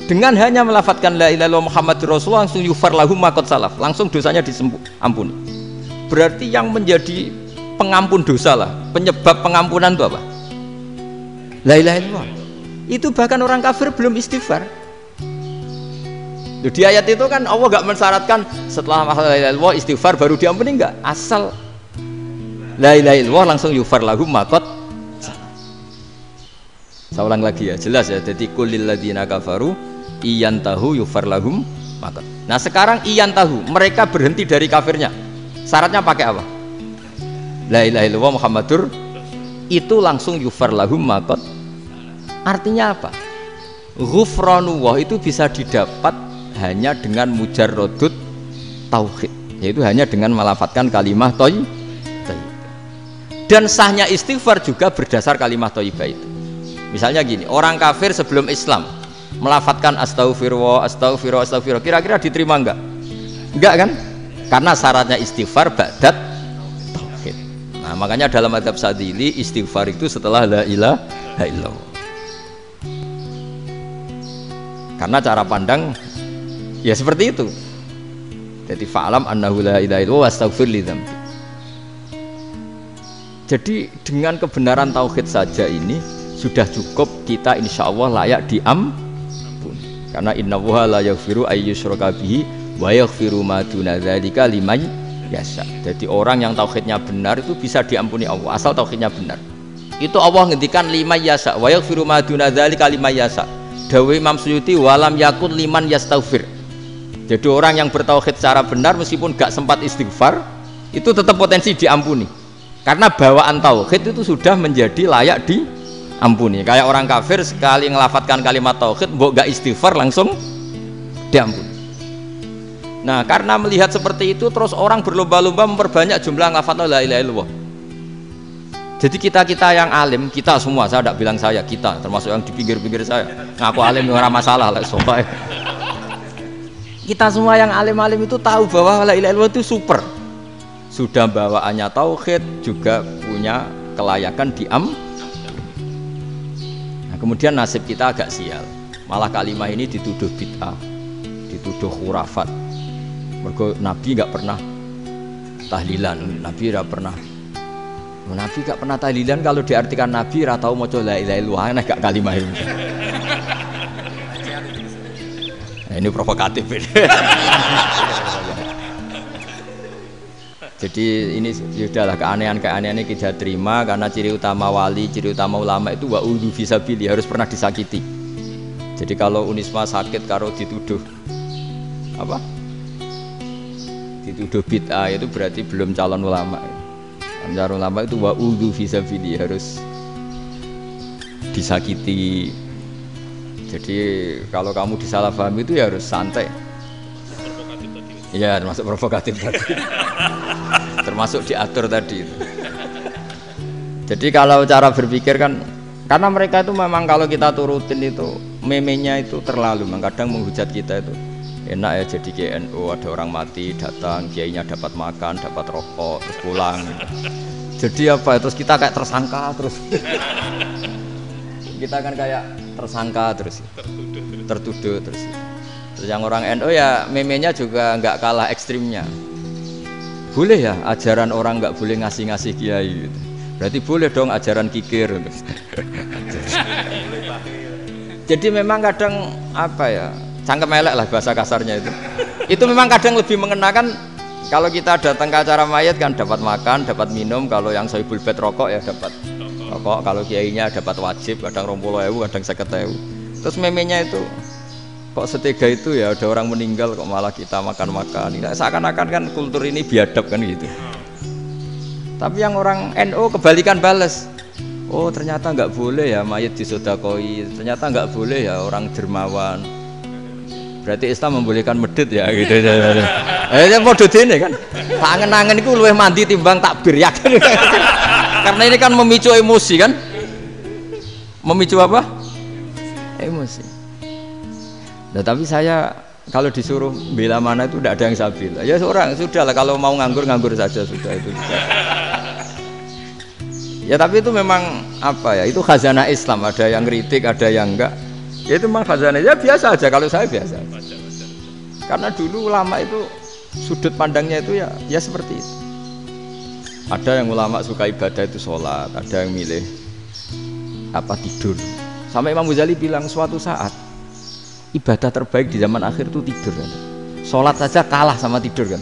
Dengan hanya melafadzkan la ilaha illallah Muhammadur Rasulullah langsung yughfar lahum ma qad salaf, langsung dosanya diampuni. Berarti yang menjadi pengampun dosa lah, penyebab pengampunan itu apa? La ilaha illallah. Itu bahkan orang kafir belum istighfar. Di ayat itu kan Allah gak mensyaratkan setelah la ilaha illallah istighfar baru diampuni, enggak. Asal la ilaha illallah langsung yughfar lahum ma qad salaf. Saya ulang lagi ya, jelas ya. Jadi qul lil ladzina kafaru iyantahu yughfar lahum ma qad. Nah sekarang iyantahu, mereka berhenti dari kafirnya. Syaratnya pakai apa? La ilaha illallah Muhammadur, itu langsung yughfar lahum ma qad. Artinya apa? Ghufranullah itu bisa didapat hanya dengan mujarrodut tauhid, yaitu hanya dengan melafadzkan kalimah thayyibah. Dan sahnya istighfar juga berdasar kalimah thayyibah itu. Misalnya gini, orang kafir sebelum Islam melafadzkan astaghfirullah, astaghfirullah, astaghfirullah, kira-kira diterima enggak? Enggak kan? Karena syaratnya istighfar ba'dat tauhid. Nah, makanya dalam madzhab Sadili istighfar itu setelah la ilaha illallah. Karena cara pandang ya seperti itu. Jadi fa'alam annahu la ilaha illallah wastaghfir li dzambi. Jadi dengan kebenaran tauhid saja ini sudah cukup kita insya Allah layak diampuni. Karena innallaha la yaghfiru ayyusyraka bihi wa yaghfiru ma duna dzalika liman yasha. Jadi orang yang tauhidnya benar itu bisa diampuni Allah asal tauhidnya benar. Itu Allah ngendikan liman yasha wa yaghfiru ma duna dzalika liman yasha. Dawe Imam Suyuti walam yakun liman yastaghfir. Jadi orang yang bertauhid secara benar meskipun gak sempat istighfar itu tetap potensi diampuni. Karena bawaan tauhid itu sudah menjadi layak diampuni. Kayak orang kafir sekali ngelafatkan kalimat tauhid mbok gak istighfar langsung diampuni. Nah, karena melihat seperti itu terus orang berlomba-lomba memperbanyak jumlah ngelafatkan la ilaha illallah. Jadi kita yang alim, kita semua, saya tidak bilang saya, kita termasuk yang di pinggir-pinggir saya ngaku alim orang masalah lah soalnya. Kita semua yang alim-alim itu tahu bahwa la ilaha illallah itu super. Sudah bawaannya tauhid, juga punya kelayakan Nah, kemudian nasib kita agak sial. Malah kalimah ini dituduh bid'ah, dituduh khurafat. Mergo Nabi nggak pernah tahlilan, Nabi nggak pernah tahlilan. Kalau diartikan Nabi ora tau maca la ilaha illallah, aneh gak kalimah ini. Nah, ini provokatif ini. Jadi ini sudahlah keanehan-keanehan ini kita terima karena ciri utama wali, ciri utama ulama itu wa'udhu fisabili, harus pernah disakiti. Jadi kalau Unisma sakit karo dituduh apa? Dituduh bid'ah itu berarti belum calon ulama. Calon ulama itu wa'udhu fisabili, harus disakiti. Jadi kalau kamu disalahpahami itu ya harus santai. Iya, termasuk provokatif tadi. Termasuk diatur tadi itu. Jadi kalau cara berpikir kan, karena mereka itu memang kalau kita turutin itu memenya itu terlalu, kadang menghujat kita itu. Enak ya jadi GNU, ada orang mati datang, kiainya dapat makan, dapat rokok, terus pulang. Jadi apa? Terus kita kayak tersangka terus. Kita kan kayak tersangka terus, tertuduh terus. Terus yang orang NU ya memenya juga nggak kalah ekstrimnya. Boleh ya ajaran orang nggak boleh ngasih kiai gitu. Berarti boleh dong ajaran kikir gitu. Jadi memang kadang apa ya, cangkem elek lah bahasa kasarnya itu. Itu memang kadang lebih mengenakan. Kalau kita datang ke acara mayat kan dapat makan, dapat minum. Kalau yang sohibul bed rokok ya dapat rokok. Kalau kiainya dapat wajib, kadang 20.000, kadang 50.000. Terus memenya itu kok setega itu ya, ada orang meninggal kok malah kita makan-makan. Seakan-akan kan kultur ini biadab kan gitu. Tapi yang orang NU kebalikan bales. Oh ternyata nggak boleh ya mayit disodakoi, ternyata nggak boleh ya orang dermawan. Berarti Islam membolehkan medit ya gitu. Ya modus ini kan. Tangan-tangan itu luwih mandi timbang takbir ya kan. Karena ini kan memicu emosi kan. Memicu apa? Emosi. Nah, tapi saya kalau disuruh bela mana itu tidak ada yang saya bela. Ya seorang sudah lah, kalau mau nganggur saja sudah itu. Ya tapi itu memang apa ya? Itu khazanah Islam, ada yang kritik, ada yang enggak. Ya itu memang khazanah. Ya biasa aja kalau saya biasa. Karena dulu ulama itu sudut pandangnya itu ya seperti itu. Ada yang ulama suka ibadah itu sholat, ada yang milih apa tidur. Sampai Imam Ghazali bilang suatu saat ibadah terbaik di zaman akhir itu tidur kan. Sholat saja kalah sama tidur kan.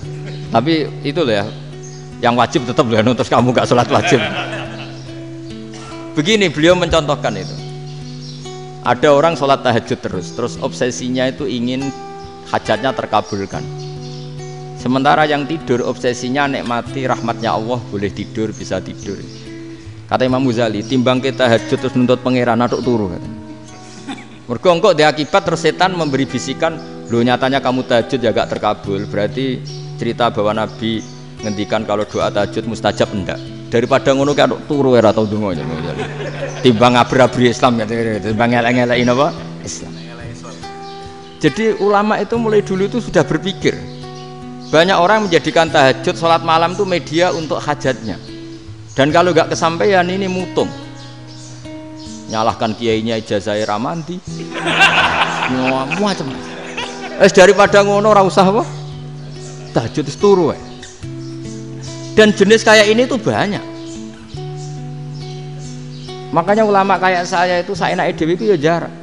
Tapi itu loh ya, yang wajib tetap loh, terus kamu gak sholat wajib. Begini beliau mencontohkan itu. Ada orang sholat tahajud terus obsesinya itu ingin hajatnya terkabulkan. Sementara yang tidur obsesinya nikmati rahmatnya Allah, boleh tidur, bisa tidur. Kata Imam Ghazali, timbang kita tahajud terus nuntut pangeran aduk turu kan. Mergo engko dia akibat terus setan memberi bisikan, "Loh nyatanya kamu tahajud ya gak terkabul." Berarti cerita bahwa Nabi ngendikan kalau doa tahajud mustajab enggak. Daripada ngono kan turu ora tau ndonga. Timbang ngabri-abri Islam kan, timbang ngelek-ngelekin apa? Islam. Jadi ulama itu mulai dulu itu sudah berpikir. Banyak orang menjadikan tahajud sholat malam itu media untuk hajatnya. Dan kalau gak kesampaian ini mutung. Nyalahkan kiainya ijazah ramandi. Macam. Daripada ngono ora usah apa? Tahajud wis turu wae. Dan jenis kayak ini tuh banyak. Makanya ulama kayak saya itu saenake dhewe itu ya jarang.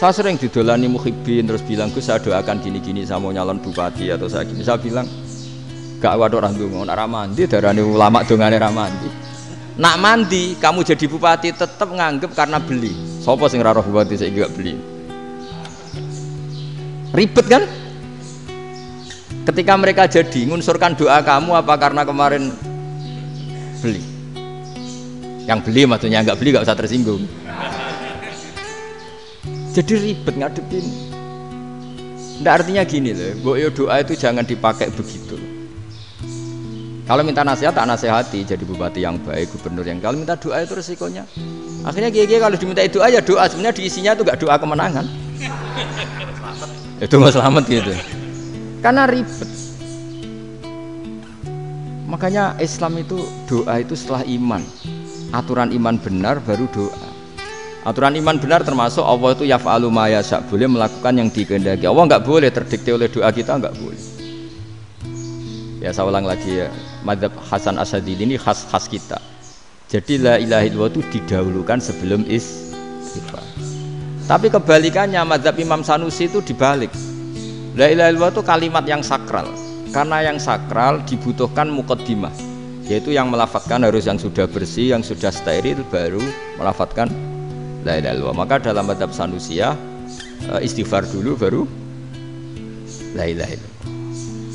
Saya sering didolani muhibbin terus bilang, "Gus, saya doakan gini-gini sama nyalon bupati atau saya gini." Saya bilang, "Gak waduh orang dongo, nak ramandi darani ulama dongane ramandi." Nak mandi kamu jadi bupati tetap nganggep karena beli. Sopo sing ora roh bupati saiki gak beli. Ribet kan? Ketika mereka jadi ngunsurkan doa kamu apa karena kemarin beli? Yang beli maksudnya, nggak beli nggak usah tersinggung. Jadi ribet ngadepin. Nggak, artinya gini loh, boyo doa itu jangan dipakai begitu. Kalau minta nasihat tak nasihati, jadi bupati yang baik, gubernur yang. Kalau minta doa itu resikonya. Akhirnya gigi kalau diminta doa ya doa, sebenarnya diisinya itu nggak doa kemenangan. Itu nggak selamat gitu. Karena ribet. Makanya Islam itu doa itu setelah iman. Aturan iman benar baru doa. Aturan iman benar termasuk Allah itu yaf'alu ma yasha, boleh melakukan yang dikehendaki. Allah nggak boleh terdikte oleh doa kita, nggak boleh. Ya saya ulang lagi ya, madzhab Hasan Asy'adili ini khas kita. Jadi la ilaha illallah itu didahulukan sebelum istighfar. Tapi kebalikannya madzhab Imam Sanusi itu dibalik. La ilaha illallah itu kalimat yang sakral. Karena yang sakral dibutuhkan muqaddimah, yaitu yang melafadzkan harus yang sudah bersih, yang sudah steril baru melafadzkan la ilaha illallah. Maka dalam madzhab Sanusiyah istighfar dulu baru la ilaha illallah.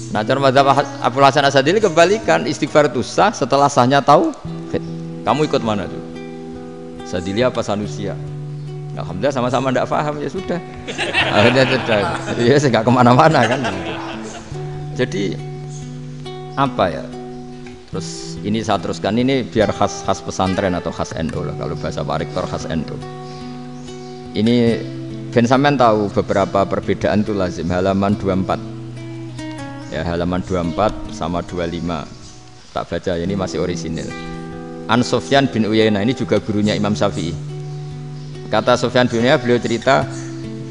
Nah, cara madzhab Abu Hasan Asy'adili kebalikan, istighfar itu sah setelah sahnya tauhid. Kamu ikut mana tuh? Asy'adili apa Sanusiyah? Alhamdulillah sama-sama tidak paham, ya sudah. Akhirnya sudah. Ya saya nggak kemana-mana kan. Jadi apa ya? Terus ini saya teruskan, ini biar khas pesantren atau khas NU lah, kalau bahasa Pak Rektor khas NU. Ini Ben sampean tahu beberapa perbedaan itu lazim, halaman 24. Ya, halaman 24 sama 25. Tak baca, ini masih orisinil. An Sufyan bin Uyainah, ini juga gurunya Imam Syafi'i. Kata Sufyan bin Uyainah, beliau cerita,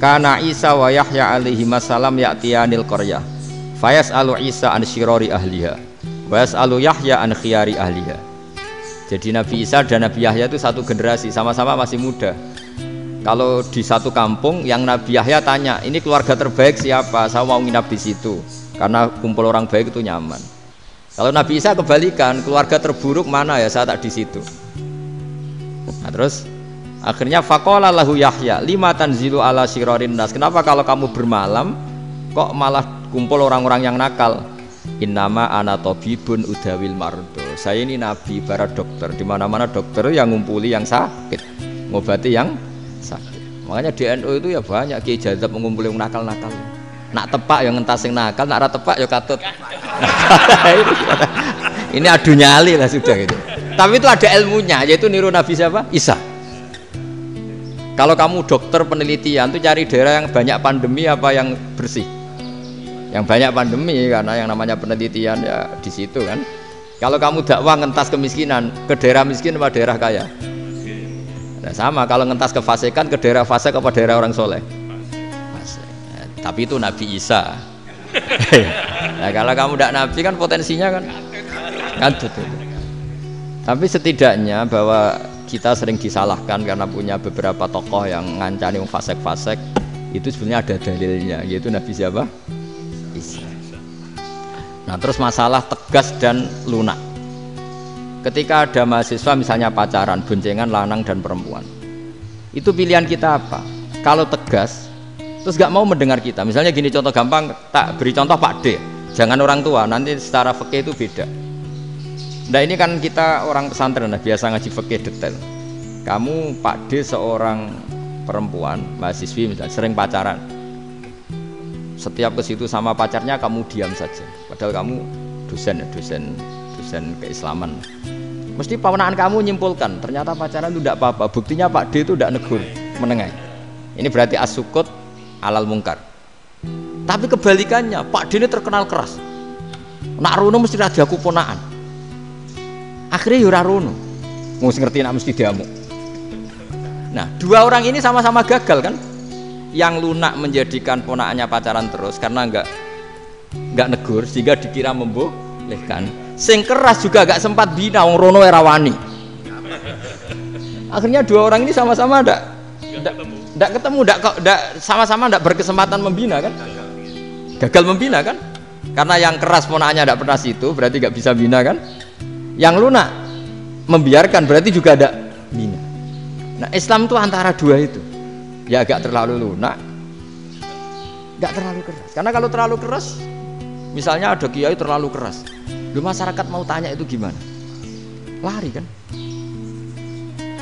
kana Isa wa Yahya alaihi salam ya'tiyanil qaryah. Fayas'alu Isa an syirari ahliha. Wa yas'alu Yahya an khiyari ahliha. Jadi Nabi Isa dan Nabi Yahya itu satu generasi, sama-sama masih muda. Kalau di satu kampung yang Nabi Yahya tanya, ini keluarga terbaik siapa? Saya mau nginap di situ. Karena kumpul orang baik itu nyaman. Kalau Nabi Isa kebalikan, keluarga terburuk mana ya, saya tak di situ. Nah, terus Akhirnya faqala lahu Yahya, lima tanzilu ala syirarin nas. Kenapa kalau kamu bermalam kok malah kumpul orang-orang yang nakal? Innama ana tabibun udawil mardo. Saya ini nabi, para dokter. Di mana-mana dokter yang ngumpuli yang sakit, ngobati yang sakit. Makanya di NU itu ya banyak Kiai Jazab mengumpuli yang nakal-nakal. Nak tepak yang ngentas yang nakal, nak ora tepak ya katut. Ini adu nyali lah sudah gitu. Tapi itu ada ilmunya, yaitu niru Nabi siapa? Isa. Kalau kamu dokter penelitian tuh cari daerah yang banyak pandemi apa yang bersih? Yang banyak pandemi, karena yang namanya penelitian ya di situ kan. Kalau kamu dakwah ngentas kemiskinan, ke daerah miskin apa daerah kaya? Nah, sama kalau ngentas kefasikan, ke daerah fasik apa daerah orang soleh? Fasik. Nah, tapi itu Nabi Isa. Nah, kalau kamu tidak Nabi kan potensinya kan itu. Tapi setidaknya bahwa kita sering disalahkan karena punya beberapa tokoh yang ngancani fasik-fasik, itu sebenarnya ada dalilnya, yaitu Nabi siapa? Isa. Nah, terus masalah tegas dan lunak. Ketika ada mahasiswa misalnya pacaran, boncengan lanang dan perempuan, itu pilihan kita apa? Kalau tegas, terus gak mau mendengar kita. Misalnya gini, contoh gampang, tak beri contoh Pak D, jangan orang tua, nanti secara fikih itu beda. Nah ini kan kita orang pesantren, nah, biasa ngaji fikih detail. Kamu Pak D seorang perempuan, mahasiswi misalnya, sering pacaran. Setiap ke situ sama pacarnya kamu diam saja. Padahal kamu dosen keislaman. Mesti pawanaan kamu nyimpulkan, ternyata pacaran itu tidak apa-apa. Buktinya Pak D itu tidak negur, menengai. Ini berarti as-sukut alal mungkar. Tapi kebalikannya, Pak D ini terkenal keras. Nak rono mesti radiaku ponaan. Akhirnya yura rono. Mesti ngerti nak mesti diamuk. Nah, dua orang ini sama-sama gagal kan? Yang lunak menjadikan ponakannya pacaran terus karena enggak negur sehingga dikira membolehkan. Sing keras juga gak sempat bina wong rono era wani. Akhirnya dua orang ini sama-sama enggak ketemu, sama-sama enggak berkesempatan membina kan? Gagal membina kan? Karena yang keras ponakannya enggak pernah situ, berarti enggak bisa bina kan? Yang lunak membiarkan berarti juga ada bina. Nah, Islam itu antara dua itu. Ya agak terlalu lunak, enggak terlalu keras. Karena kalau terlalu keras, misalnya ada kiai terlalu keras, lu masyarakat mau tanya itu gimana? Lari kan?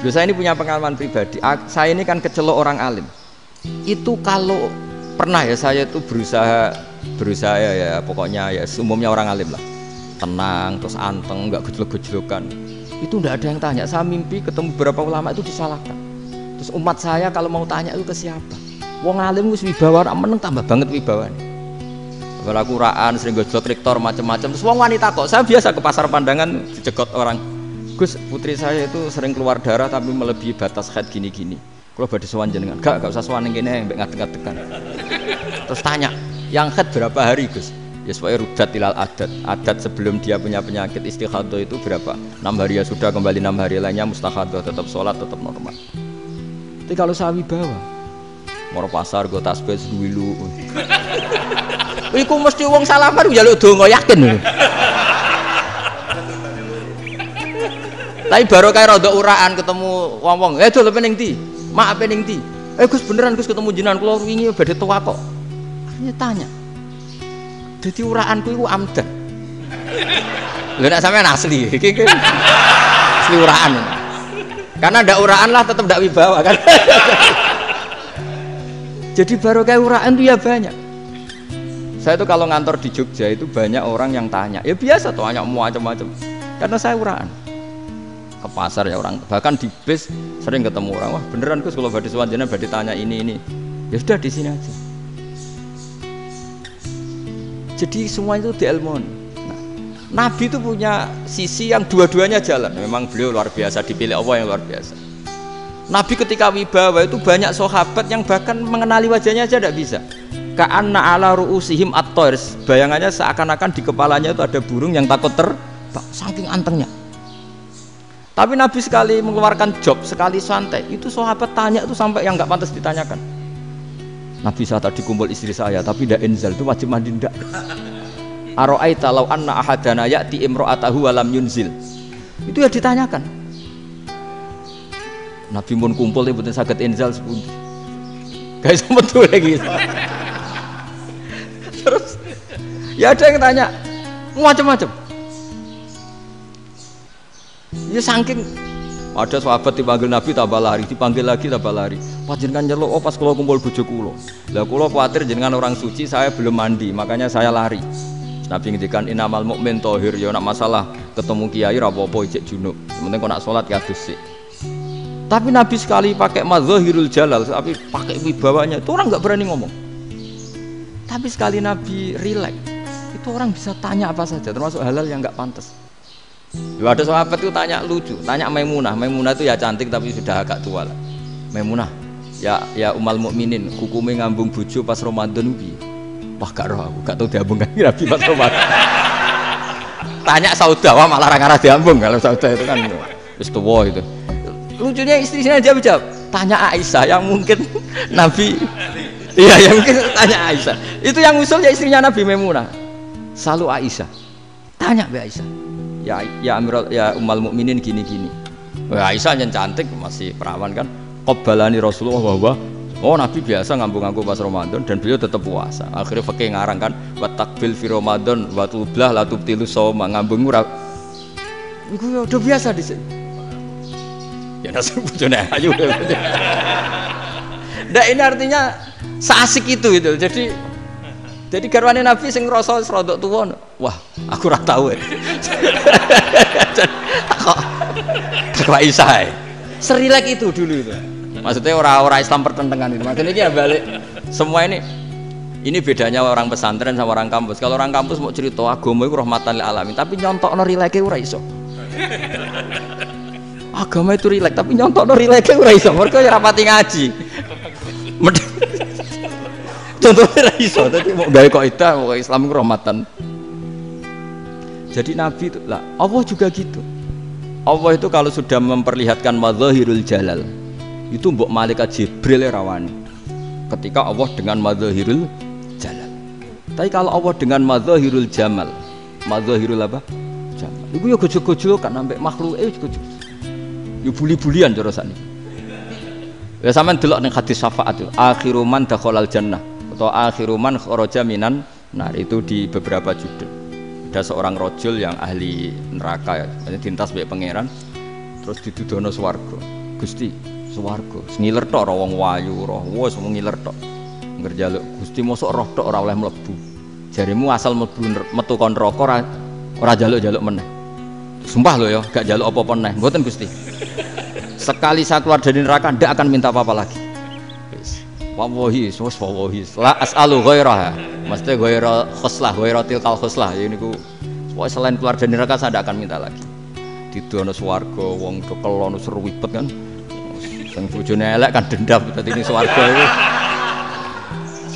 Lu saya ini punya pengalaman pribadi. Saya ini kan kecelok orang alim. Itu kalau pernah ya saya itu berusaha ya pokoknya ya umumnya orang alim lah. Tenang, terus anteng, enggak gejlok-gejlokan. Itu enggak ada yang tanya. Saya mimpi ketemu beberapa ulama itu disalahkan. Terus umat saya kalau mau tanya itu ke siapa? Wong alim wis wibawa, meneng tambah banget wibawane. Kalau kuraan sering gojlok rektor macam-macam. Terus wong wanita kok, saya biasa ke pasar pandangan dicegot orang. Gus, putri saya itu sering keluar darah tapi melebihi batas haid gini-gini. Kalau badhe sowan jenengan, enggak usah sowan ning kene mbek ngadeg-ngadegan. Terus tanya, yang haid berapa hari, Gus? Ya supaya rudat ilal adat sebelum dia punya penyakit istighadah itu berapa? 6 hari ya sudah, kembali 6 hari lainnya mustahadah, tetap sholat, tetap normal. Tapi kalau saya wibawa moro pasar go tasbih duwilu iku mesti wong salaman njaluk donga yakin. Tapi baru kayak rada uraan ketemu wong-wong, dol pening ndi? Mak pening ndi? Gus beneran Gus ketemu jenengan kula wingi badhe tua kok. Akhirnya tanya. Dadi uraanku iku amdan. Lho nek sampean asli, iki asli uraan. Karena ndak uraan lah tetap ndak wibawa kan. Jadi baru kayak uraan itu ya banyak. Saya tuh kalau ngantor di Jogja itu banyak orang yang tanya. Ya biasa tuh tanya macam-macam. Karena saya uraan. Ke pasar ya orang, bahkan di bis sering ketemu orang. Wah beneran Gus kalau badhe sowan jenengan badhe tanya ini. Ya sudah di sini aja. Jadi semua itu diilmoni. Nah, Nabi itu punya sisi yang dua-duanya jalan. Memang beliau luar biasa, dipilih Allah yang luar biasa. Nabi ketika wibawa itu banyak sahabat yang bahkan mengenali wajahnya aja tidak bisa. Ka'anna ala ru'usihim at-tayr. Bayangannya seakan-akan di kepalanya itu ada burung yang takut terbang, saking antengnya. Tapi Nabi sekali mengeluarkan job, sekali santai, itu sahabat tanya itu sampai yang nggak pantas ditanyakan. Nabi saya tadi kumpul istri saya, tapi tidak enzal, itu wajib mandi ndak. Aro'aita law anna ahadana ya'ti imro'atahu walam yunzil. Itu ya ditanyakan. Nabi pun kumpul mboten saged inzal sepundi. Guys metu lagi. Terus ya ada yang tanya macam-macam. Ya saking ada sahabat dipanggil Nabi tambah lari, dipanggil lagi tambah lari. Panjenengan nyeluk, oh pas kula kumpul bojo kula. Lah kula kuwatir jenengan orang suci, saya belum mandi, makanya saya lari. Nabi ngendikan innamal mukmin thahir, ya nak masalah ketemu kiai ra apa-apa ijek junub. Penting kok nak salat ya dhisik. Tapi Nabi sekali pakai madzahirul jalal, tapi pakai wibawanya, itu orang enggak berani ngomong. Tapi sekali Nabi relax, itu orang bisa tanya apa saja, termasuk halal yang enggak pantas. Ada sahabat itu tanya lucu, tanya Maimunah. Maimunah itu ya cantik tapi sudah agak tua lah. Maimunah, ya umal mukminin, hukumnya ngambung bojo pas Ramadan ubi. Wah gak roh aku, gak tahu diambung kan Nabi pas Ramadan. Tanya Saudah, wah malah orang arah diambung kalau Saudah itu kan wis tuwa itu. Lucunya istrinya jawab, tanya Aisyah yang mungkin Nabi, iya yang mungkin tanya Aisyah. Itu yang usul ya istrinya Nabi Maimunah. Selalu Aisyah, tanya be Aisyah. Ya Amirul ya umal mukminin gini-gini. Aisyah yang cantik masih perawan kan. Qabbalani Rasulullah bahwa oh Nabi biasa ngambung-ngambung pas Ramadan dan beliau tetap puasa. Akhirnya fakih ngarang kan wa takbil fi Ramadan wa tublah la tubtilu shauma ngambung ora. Iku ya udah biasa di sini. Ya nasi bojone ayu. Ndak ini artinya seasik itu gitu. Jadi garwane Nabi sing ngrasa rodok tuwa, wah, aku ora tau. Kok Aisyah. Serilek itu dulu itu. Maksudnya orang Islam pertentangan itu. Maksudnya ini ya balik semua ini bedanya orang pesantren sama orang kampus. Kalau orang kampus mau cerita agama itu rahmatan lil alamin, tapi nyontokno rileke ora iso. Agama itu rilek, tapi nyontokno rileke ora iso. Mergo ya rapati ngaji. Contohnya iso, tapi mau gawe kaidah, mau Islam itu rahmatan. Jadi Nabi itu lah, Allah juga gitu. Allah itu kalau sudah memperlihatkan madzahirul jalal, itu mbok malaikat Jibril rawani. Ketika Allah dengan madzahirul jalal. Tapi kalau Allah dengan madzahirul jamal, madzahirul apa? Jamal. Iku ya gojol-gojol kan sampai makhluk gojol. Ya buli-bulian cara sakniki. Ya sampean delok ning hadis syafaat itu, akhiru man dakhalal jannah atau akhiru man kharaja minan nar, itu di beberapa judul. Ada seorang rojul yang ahli neraka ya, dintas mbek pangeran terus dituduhno swarga. Gusti, swarga ngiler tok ora wong wayu roh, wis wong ngiler tok. Ngerjaluk Gusti mosok roh tok ora oleh mlebu. Jarimu asal mlebu metu kon neraka ora jaluk-jaluk meneh. Sumpah lho ya, gak jaluk apa-apa meneh. Mboten Gusti. Sekali saya keluar dari neraka ndak akan minta apa-apa lagi. Wallahi, wallahi, la as'alu ghairaha. Maksudnya ghaira khuslah, ghaira tilkal khuslah. Ya niku selain keluar dari neraka saya tidak akan minta lagi. Didono swarga wong kekelon seruwipet kan. Sing bojone elek kan dendam dadi ini swarga itu.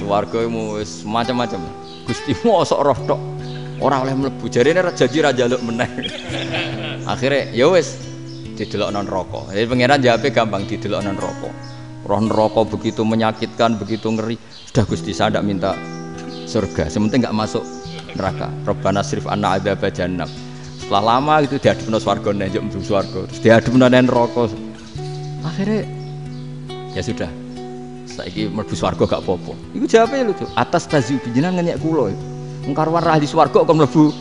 Swarga itu wis macam-macam. Gusti mosok roh tok ora oleh mlebu. Jarine janji ra njaluk meneh. Akhire ya wis didelokno neraka. Jadi pangeran jawabe gampang, didelokno neraka. Roh neraka begitu menyakitkan, begitu ngeri. Sudah Gusti saya tidak minta surga, sementing nggak masuk neraka. Rabbana srif anna adzaba jahannam. Setelah lama itu diadepno swarga njuk mlebu swarga, terus diadepno neraka. Akhirnya ya sudah. Saiki mlebu swarga gak apa-apa. Iku jawabe lucu. Atas taziu jenengan ngenyek kula. Wong karwan ra ahli swarga kok mlebu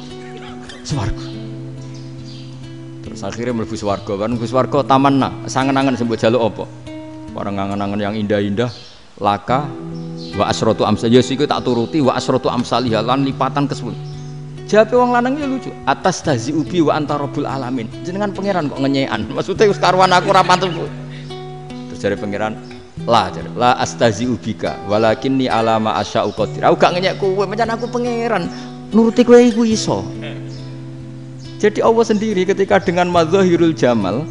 swarga. Terus akhirnya mlebu swarga, kan mlebu swarga tamanna, sangen-angen sembok jaluk apa? Orang ngangen-ngangen yang indah-indah, laka wa asratu amsal ya siku tak turuti wa asratu amsalih lan lipatan ke-10. Jawabe wong lanang ya lucu. Atas tazi ubi wa anta rabbul alamin. Jenengan pangeran kok ngenyekan. Maksudnya wis karuan aku ora pantes. Terus jare pangeran, la astazi ubika walakinni alama asya'u qadir. Aku gak ngenyek kowe, pancen aku pangeran. Nuruti kowe iku iso. Jadi Allah sendiri ketika dengan madzahirul jamal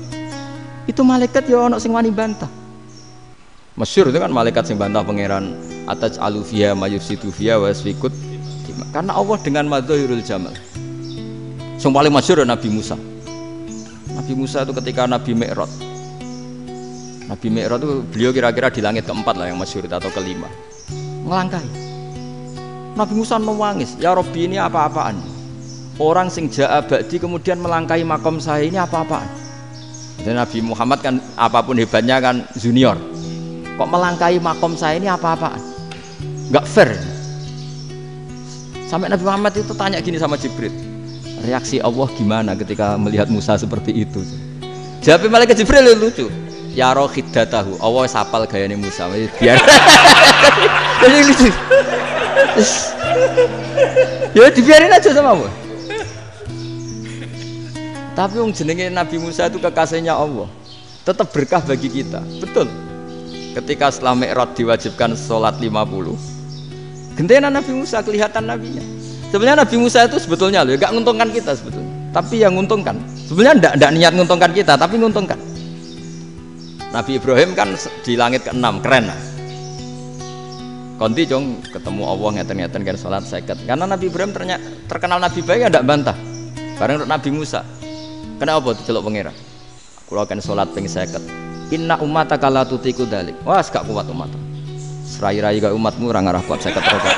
itu malaikat ya ono sing wani bantah. Masyhur itu kan malaikat sing bantah pangeran atas alufia mayusitu via wasfikut, karena Allah dengan madzahirul jamal. Yang paling masyhur Nabi Musa. Nabi Musa itu ketika Nabi Mi'raj. Nabi Mi'raj itu beliau kira-kira di langit keempat lah yang masyhur atau kelima. Ngelangkai. Nabi Musa nangis, ya Rabbi ini apa-apaan? Orang sing ja'a ba'di kemudian melangkai makom saya ini apa-apaan? Dan Nabi Muhammad kan apapun hebatnya kan junior. Kok melangkahi makom saya ini apa-apaan? Enggak fair. Sampai Nabi Muhammad itu tanya gini sama Jibril, reaksi Allah gimana ketika melihat Musa seperti itu? Jawab malaikat Jibril lucu. Ya roh khiddatahu, Allah sapal gayane Musa. Biar. Jadi lucu. Ya dibiarin aja sama Allah. Tapi yang jenenge Nabi Musa itu kekasihnya Allah, tetap berkah bagi kita. Betul. Ketika setelah Mi'raj diwajibkan sholat 50, gentenan Nabi Musa kelihatan nabinya. Sebenarnya Nabi Musa itu sebetulnya loh, gak nguntungkan kita sebetulnya. Tapi yang nguntungkan, sebenarnya ndak niat nguntungkan kita, tapi nguntungkan. Nabi Ibrahim kan di langit ke-6, keren lah. Konti jong ketemu Allah ngeten-ngeten kan sholat seket. Karena Nabi Ibrahim terkenal Nabi baik, ndak bantah. Bareng Nabi Musa. Kenapa diceluk pangeran? Kula akan sholat ping 50. Inna ummataka la tutiku dzalik. Wah, gak kuat umat. Serai-rai gak umatmu ora ngarah kuat 50 rakaat.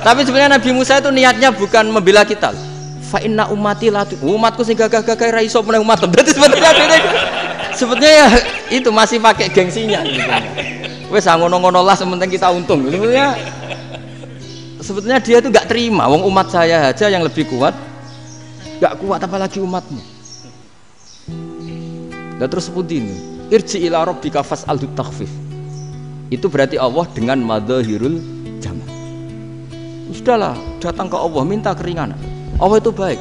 Tapi sebenarnya Nabi Musa itu niatnya bukan membela kita. Fa inna ummati la umatku sing gagah-gagah ra iso meneh umat. Berarti sebetulnya ya itu masih pakai gengsinya gitu. Wes ngono-ngono lah sementing kita untung. Sebetulnya dia itu nggak terima. Wong umat saya aja yang lebih kuat, nggak kuat apalagi umatmu. Dan terus sebutin irji ila rabbika fas'alhu takhfif. Itu berarti Allah dengan madzahirul jamal. Sudahlah, datang ke Allah minta keringanan. Allah itu baik.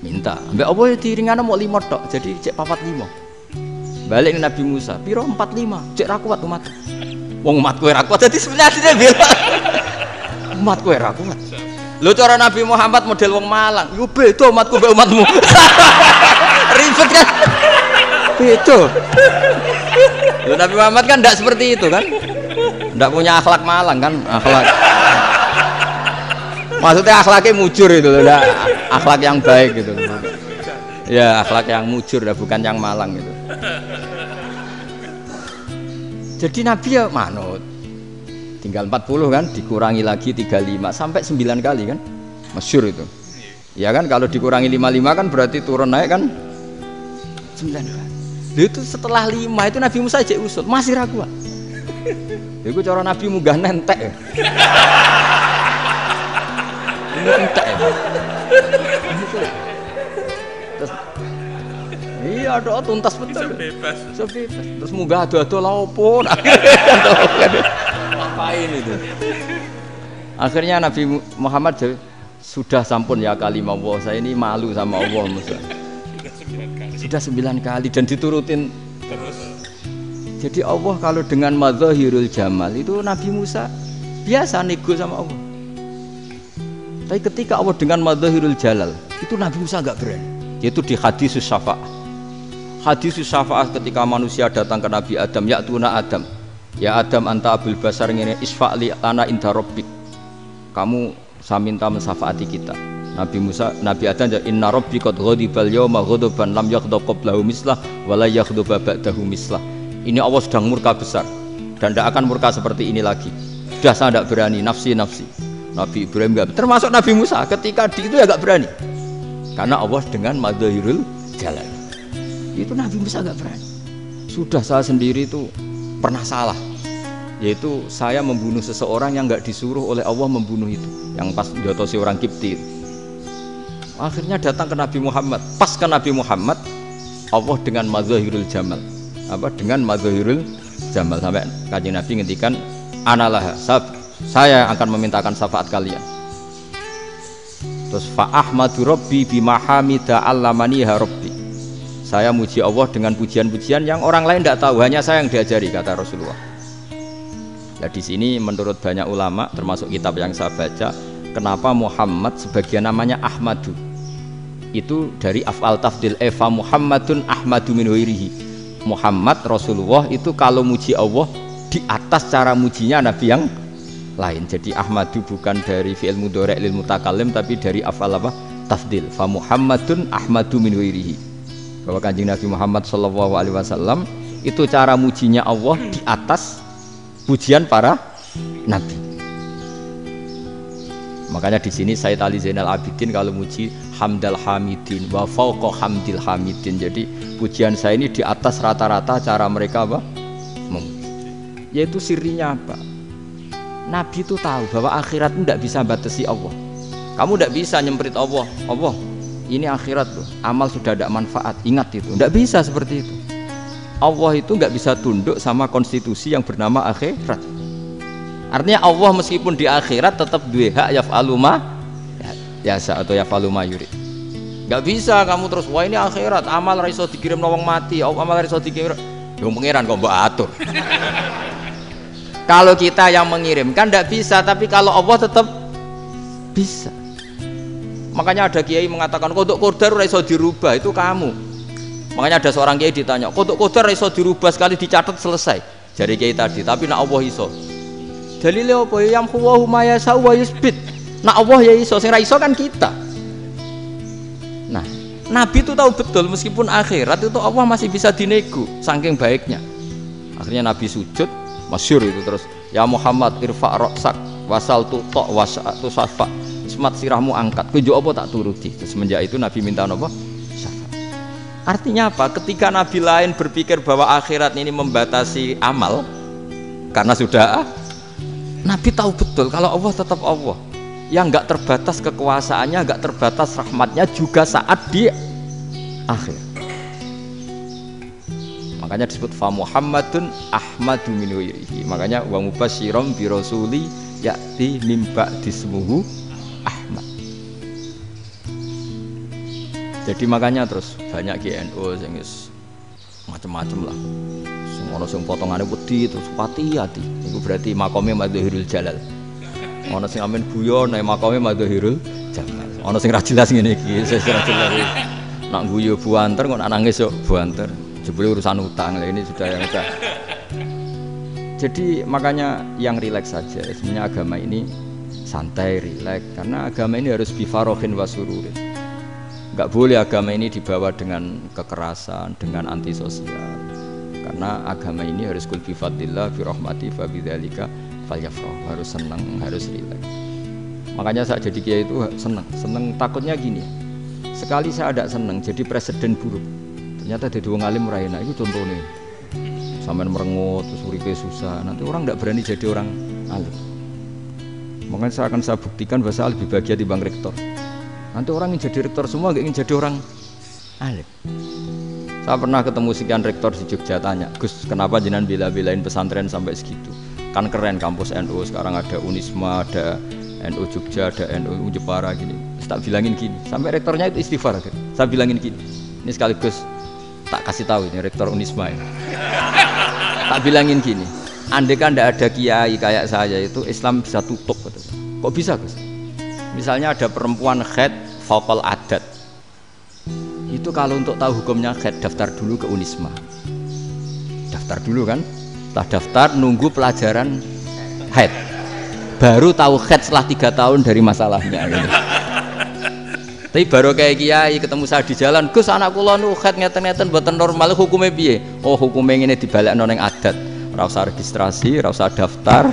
Minta. Mbak Allah ya diringana mau 5 tok, jadi cek 45. Balik Nabi Musa, piro 45, cek ra kuat umat. Wong umatku ora kuat, jadi sebenarnya dia bilang umatku ora kuat. Lho cara Nabi Muhammad model wong Malang, yo beda umatku mbek umatmu. Ribet kan? Beda. Lho Nabi Muhammad kan enggak seperti itu kan? Enggak punya akhlak Malang kan? Akhlak. Maksudnya akhlaknya mujur itu loh, akhlak yang baik gitu. Ya akhlak yang mujur, bukan yang Malang gitu. Jadi Nabi ya manut. Tinggal 40 kan, dikurangi lagi 35 sampai 9 kali kan, masyhur itu. Ya kan kalau dikurangi 55 kan berarti turun naik kan 9 kali. Itu setelah 5 itu Nabi Musa cek usut, masih ragu. Itu cara Nabi munggah nentek. Nentek ya. Terus, iya doa tuntas betul. Sebebas. Terus munggah ado-ado laupun. Ngapain itu? Akhirnya Nabi Muhammad sudah sampun ya kalimah Allah, saya ini malu sama Allah Musa. Sudah 9 kali dan diturutin terus. Jadi Allah kalau dengan madzahirul jamal itu Nabi Musa biasa nego sama Allah. Tapi ketika Allah dengan madzahirul jalal itu Nabi Musa enggak berani. Yaitu di hadisus syafa'ah. Hadisus syafa'ah ketika manusia datang ke Nabi Adam, ya tuna Adam. Ya Adam anta abul basar ngene isfa'li lana inda rabbik. Kamu saya minta mensafaati kita. Nabi Musa, Nabi Adam inna rabbi qad ghadibal yawma ghadaban lam yaghdab qablahu mislah wa la yaghdab ba'dahu mislah. Ini Allah sedang murka besar dan tidak akan murka seperti ini lagi. Sudah saya tidak berani, nafsi. Nabi Ibrahim enggak, termasuk Nabi Musa ketika di itu ya enggak berani. Karena Allah dengan madzahirul jalal. Itu Nabi Musa enggak berani. Sudah saya sendiri itu pernah salah. Yaitu saya membunuh seseorang yang enggak disuruh oleh Allah membunuh itu. Yang pas jotosi orang Kipti. Akhirnya datang ke Nabi Muhammad. Pas ke Nabi Muhammad, Allah dengan madzahirul jamal. Dengan madzahirul jamal sampai Kanjeng Nabi ngendikan analah saya akan memintakan syafaat kalian. Terus fa ahmadu rabbi bima hamida allamaniha rabbi. Saya muji Allah dengan pujian-pujian yang orang lain tidak tahu, hanya saya yang diajari, kata Rasulullah. Nah di sini menurut banyak ulama termasuk kitab yang saya baca, kenapa Muhammad sebagian namanya Ahmadu? Itu dari af'al tafdil fa Muhammadun ahmadu min ghairihi. Muhammad Rasulullah itu kalau muji Allah di atas cara mujinya Nabi yang lain. Jadi Ahmadu bukan dari fi'il mudhari' lil mutakallim tapi dari af'al apa? Tafdil. Fa Muhammadun ahmadu min ghairihi. Bahwa Kanjeng Nabi Muhammad sallallahu alaihi wasallam itu cara mujinya Allah di atas pujian para nabi. Makanya di sini Sayyid Ali Zainal Abidin kalau muji hamdal hamidin wa fauqa hamdil hamidin. Jadi puji-pujian saya ini di atas rata-rata cara mereka apa? Yaitu sirinya apa? Nabi itu tahu bahwa akhirat tidak bisa batasi Allah. Kamu tidak bisa nyemprit Allah. Allah, ini akhirat loh. Amal sudah ada manfaat. Ingat itu. Tidak bisa seperti itu. Allah itu nggak bisa tunduk sama konstitusi yang bernama akhirat. Artinya Allah meskipun di akhirat tetap duwe hak yaf'alu ma yasa atau yaf'alu ma yurid. Nggak bisa kamu terus wah ini akhirat amal ra iso dikirim wong mati, amal ra iso dikirim. Yo pangeran kok mbok atur. Kalau kita yang mengirimkan tidak bisa, tapi kalau Allah tetap bisa. Makanya ada kiai mengatakan kodok qadar ora iso dirubah, itu kamu. Makanya ada seorang kiai ditanya, kodok qadar ora iso dirubah sekali dicatat selesai. Jadi kiai tadi, tapi nak Allah iso. Dalile apa ya yamhu ma yasha wa yusbit. Nak Allah ya iso, sing ra iso kan kita. Nah, Nabi itu tahu betul meskipun akhirat itu Allah masih bisa dinego saking baiknya. Akhirnya Nabi sujud, masyhur itu terus, ya Muhammad irfa' ra'sak wasal tutok wasatu safa. Ismat sirahmu angkat. Kowe njuk apa tak turuti. Terus semenjak itu Nabi minta apa? Syafaat. Artinya apa? Ketika Nabi lain berpikir bahwa akhirat ini membatasi amal karena sudah Nabi tahu betul kalau Allah tetap Allah. Yang enggak terbatas kekuasaannya, enggak terbatas rahmatnya juga saat di akhir. Makanya disebut fa Muhammadun Ahmadu min ghairihi. Makanya wa mubasyiran bi rasuli ya'ti mim ba'di ismuhu Ahmad. Jadi makanya terus banyak GNU sing macam-macam lah. Ono sing potongane wedi terus hati-hati. Iku berarti makome Madhahirul Jalal. Ono sing amen guyon nek makome Madhahirul Jalal. Ono sing ra jelas ngene iki, sing ra jelas. Nak guyu buanter kok nak nangis yo buanter. Jebule urusan utang lah ini sudah yang udah. Jadi makanya yang rileks saja. Sebenarnya agama ini santai, rileks karena agama ini harus bifarohin wasururin. Enggak boleh agama ini dibawa dengan kekerasan, dengan antisosial. Karena agama ini harus kul bi fadlillah bi rahmati fa bidzalika falyafrah, harus senang, harus rileks. Makanya saya jadi kiai itu senang takutnya gini. Sekali saya ada senang jadi presiden buruk. Ternyata jadi wong alim ora enak, itu contohnya. Sampean merengut terus uripe susah, nanti orang enggak berani jadi orang alim. Makanya saya buktikan bahwa saya lebih bahagia dibanding rektor. Nanti orang ingin jadi rektor semua enggak ingin jadi orang alim. Saya pernah ketemu sekian rektor di Jogja tanya, Gus, kenapa jenengan bela-belain pesantren sampai segitu? Kan keren kampus NU, sekarang ada Unisma, ada NU Jogja, ada NU Jepara gini. Tak bilangin gini, sampai rektornya itu istighfar. Saya bilangin gini, ini sekaligus tak kasih tahu ini rektor Unisma ini. Tak bilangin gini, andai kan tidak ada kiai kayak saya itu Islam bisa tutup. Kok bisa Gus? Misalnya ada perempuan haid faqal adat. Itu kalau untuk tahu hukumnya haid daftar dulu ke Unisma. Daftar dulu kan? Setelah daftar nunggu pelajaran haid. Baru tahu haid setelah 3 tahun dari masalahnya. Gitu. Tapi baru kayak kiai ketemu saya di jalan, Gus anak kula nu haid ngeten-ngeten mboten normal hukumnya piye? Oh hukumnya ngene dibalekno ning adat. Ora usah registrasi, ora usah daftar.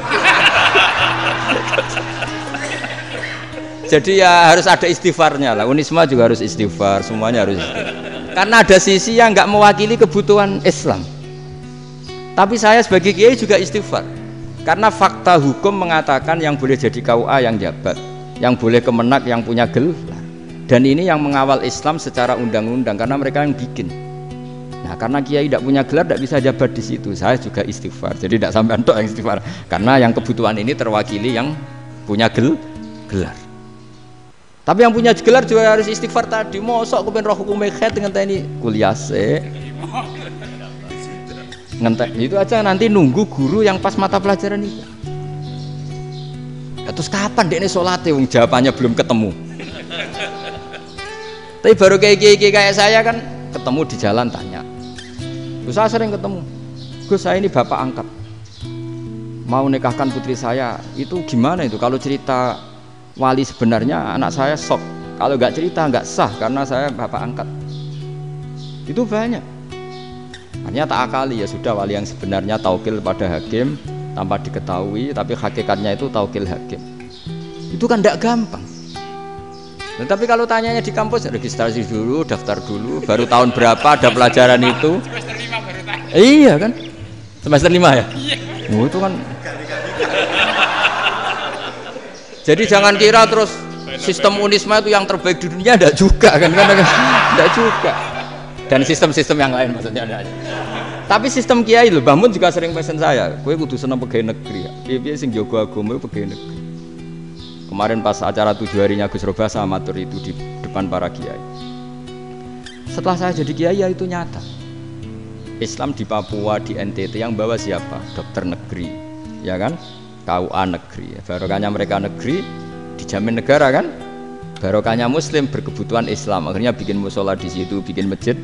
Jadi ya harus ada istighfarnya lah. Unisma juga harus istighfar, semuanya harus istighfar. Karena ada sisi yang nggak mewakili kebutuhan Islam. Tapi saya sebagai kiai juga istighfar. Karena fakta hukum mengatakan yang boleh jadi KUA yang jabat, yang boleh kemenak yang punya gelar. Dan ini yang mengawal Islam secara undang-undang karena mereka yang bikin. Nah, karena kiai tidak punya gelar tidak bisa jabat di situ. Saya juga istighfar. Jadi tidak sampai entuk yang istighfar. Karena yang kebutuhan ini terwakili yang punya gelar. Tapi yang punya gelar juga harus istighfar tadi. Mosok kepen roh hukum haid dengan tni kuliah se. Ngentek itu aja nanti nunggu guru yang pas mata pelajaran itu. Ya, terus kapan dekne salate wong jawabannya belum ketemu. Tapi baru kayak saya kan ketemu di jalan tanya. Gus saya sering ketemu. Gus saya ini bapak angkat. Mau nikahkan putri saya. Itu gimana itu kalau cerita wali sebenarnya anak saya sok, kalau nggak cerita nggak sah karena saya bapak angkat. Itu banyak. Hanya tak akali ya sudah wali yang sebenarnya taukil pada hakim tanpa diketahui, tapi hakikatnya itu taukil hakim. Itu kan tidak gampang. Nah, tapi kalau tanyanya di kampus registrasi dulu, daftar dulu, baru tahun berapa ada pelajaran itu? Semester 5 baru tanya. Iya kan? Semester 5 ya? Iya. Oh, itu kan. Jadi jangan kira terus sistem Unisma itu yang terbaik di dunia, enggak juga kan? Enggak juga. Dan sistem-sistem yang lain maksudnya ada aja. Tapi sistem kiai lho, Mbah Mun juga sering pesen saya, kowe kudu seneng pegawai negeri ya. Piye sing jaga agama pegawai negeri. Kemarin pas acara 7 harinya Gus Robasa matur itu di depan para kiai. Setelah saya jadi kiai ya itu nyata. Islam di Papua, di NTT yang bawa siapa? Dokter negeri, ya kan? KUA negeri. Barokahnya mereka negeri dijamin negara kan? Barokahnya Muslim berkebutuhan Islam. Akhirnya bikin musola di situ, bikin masjid.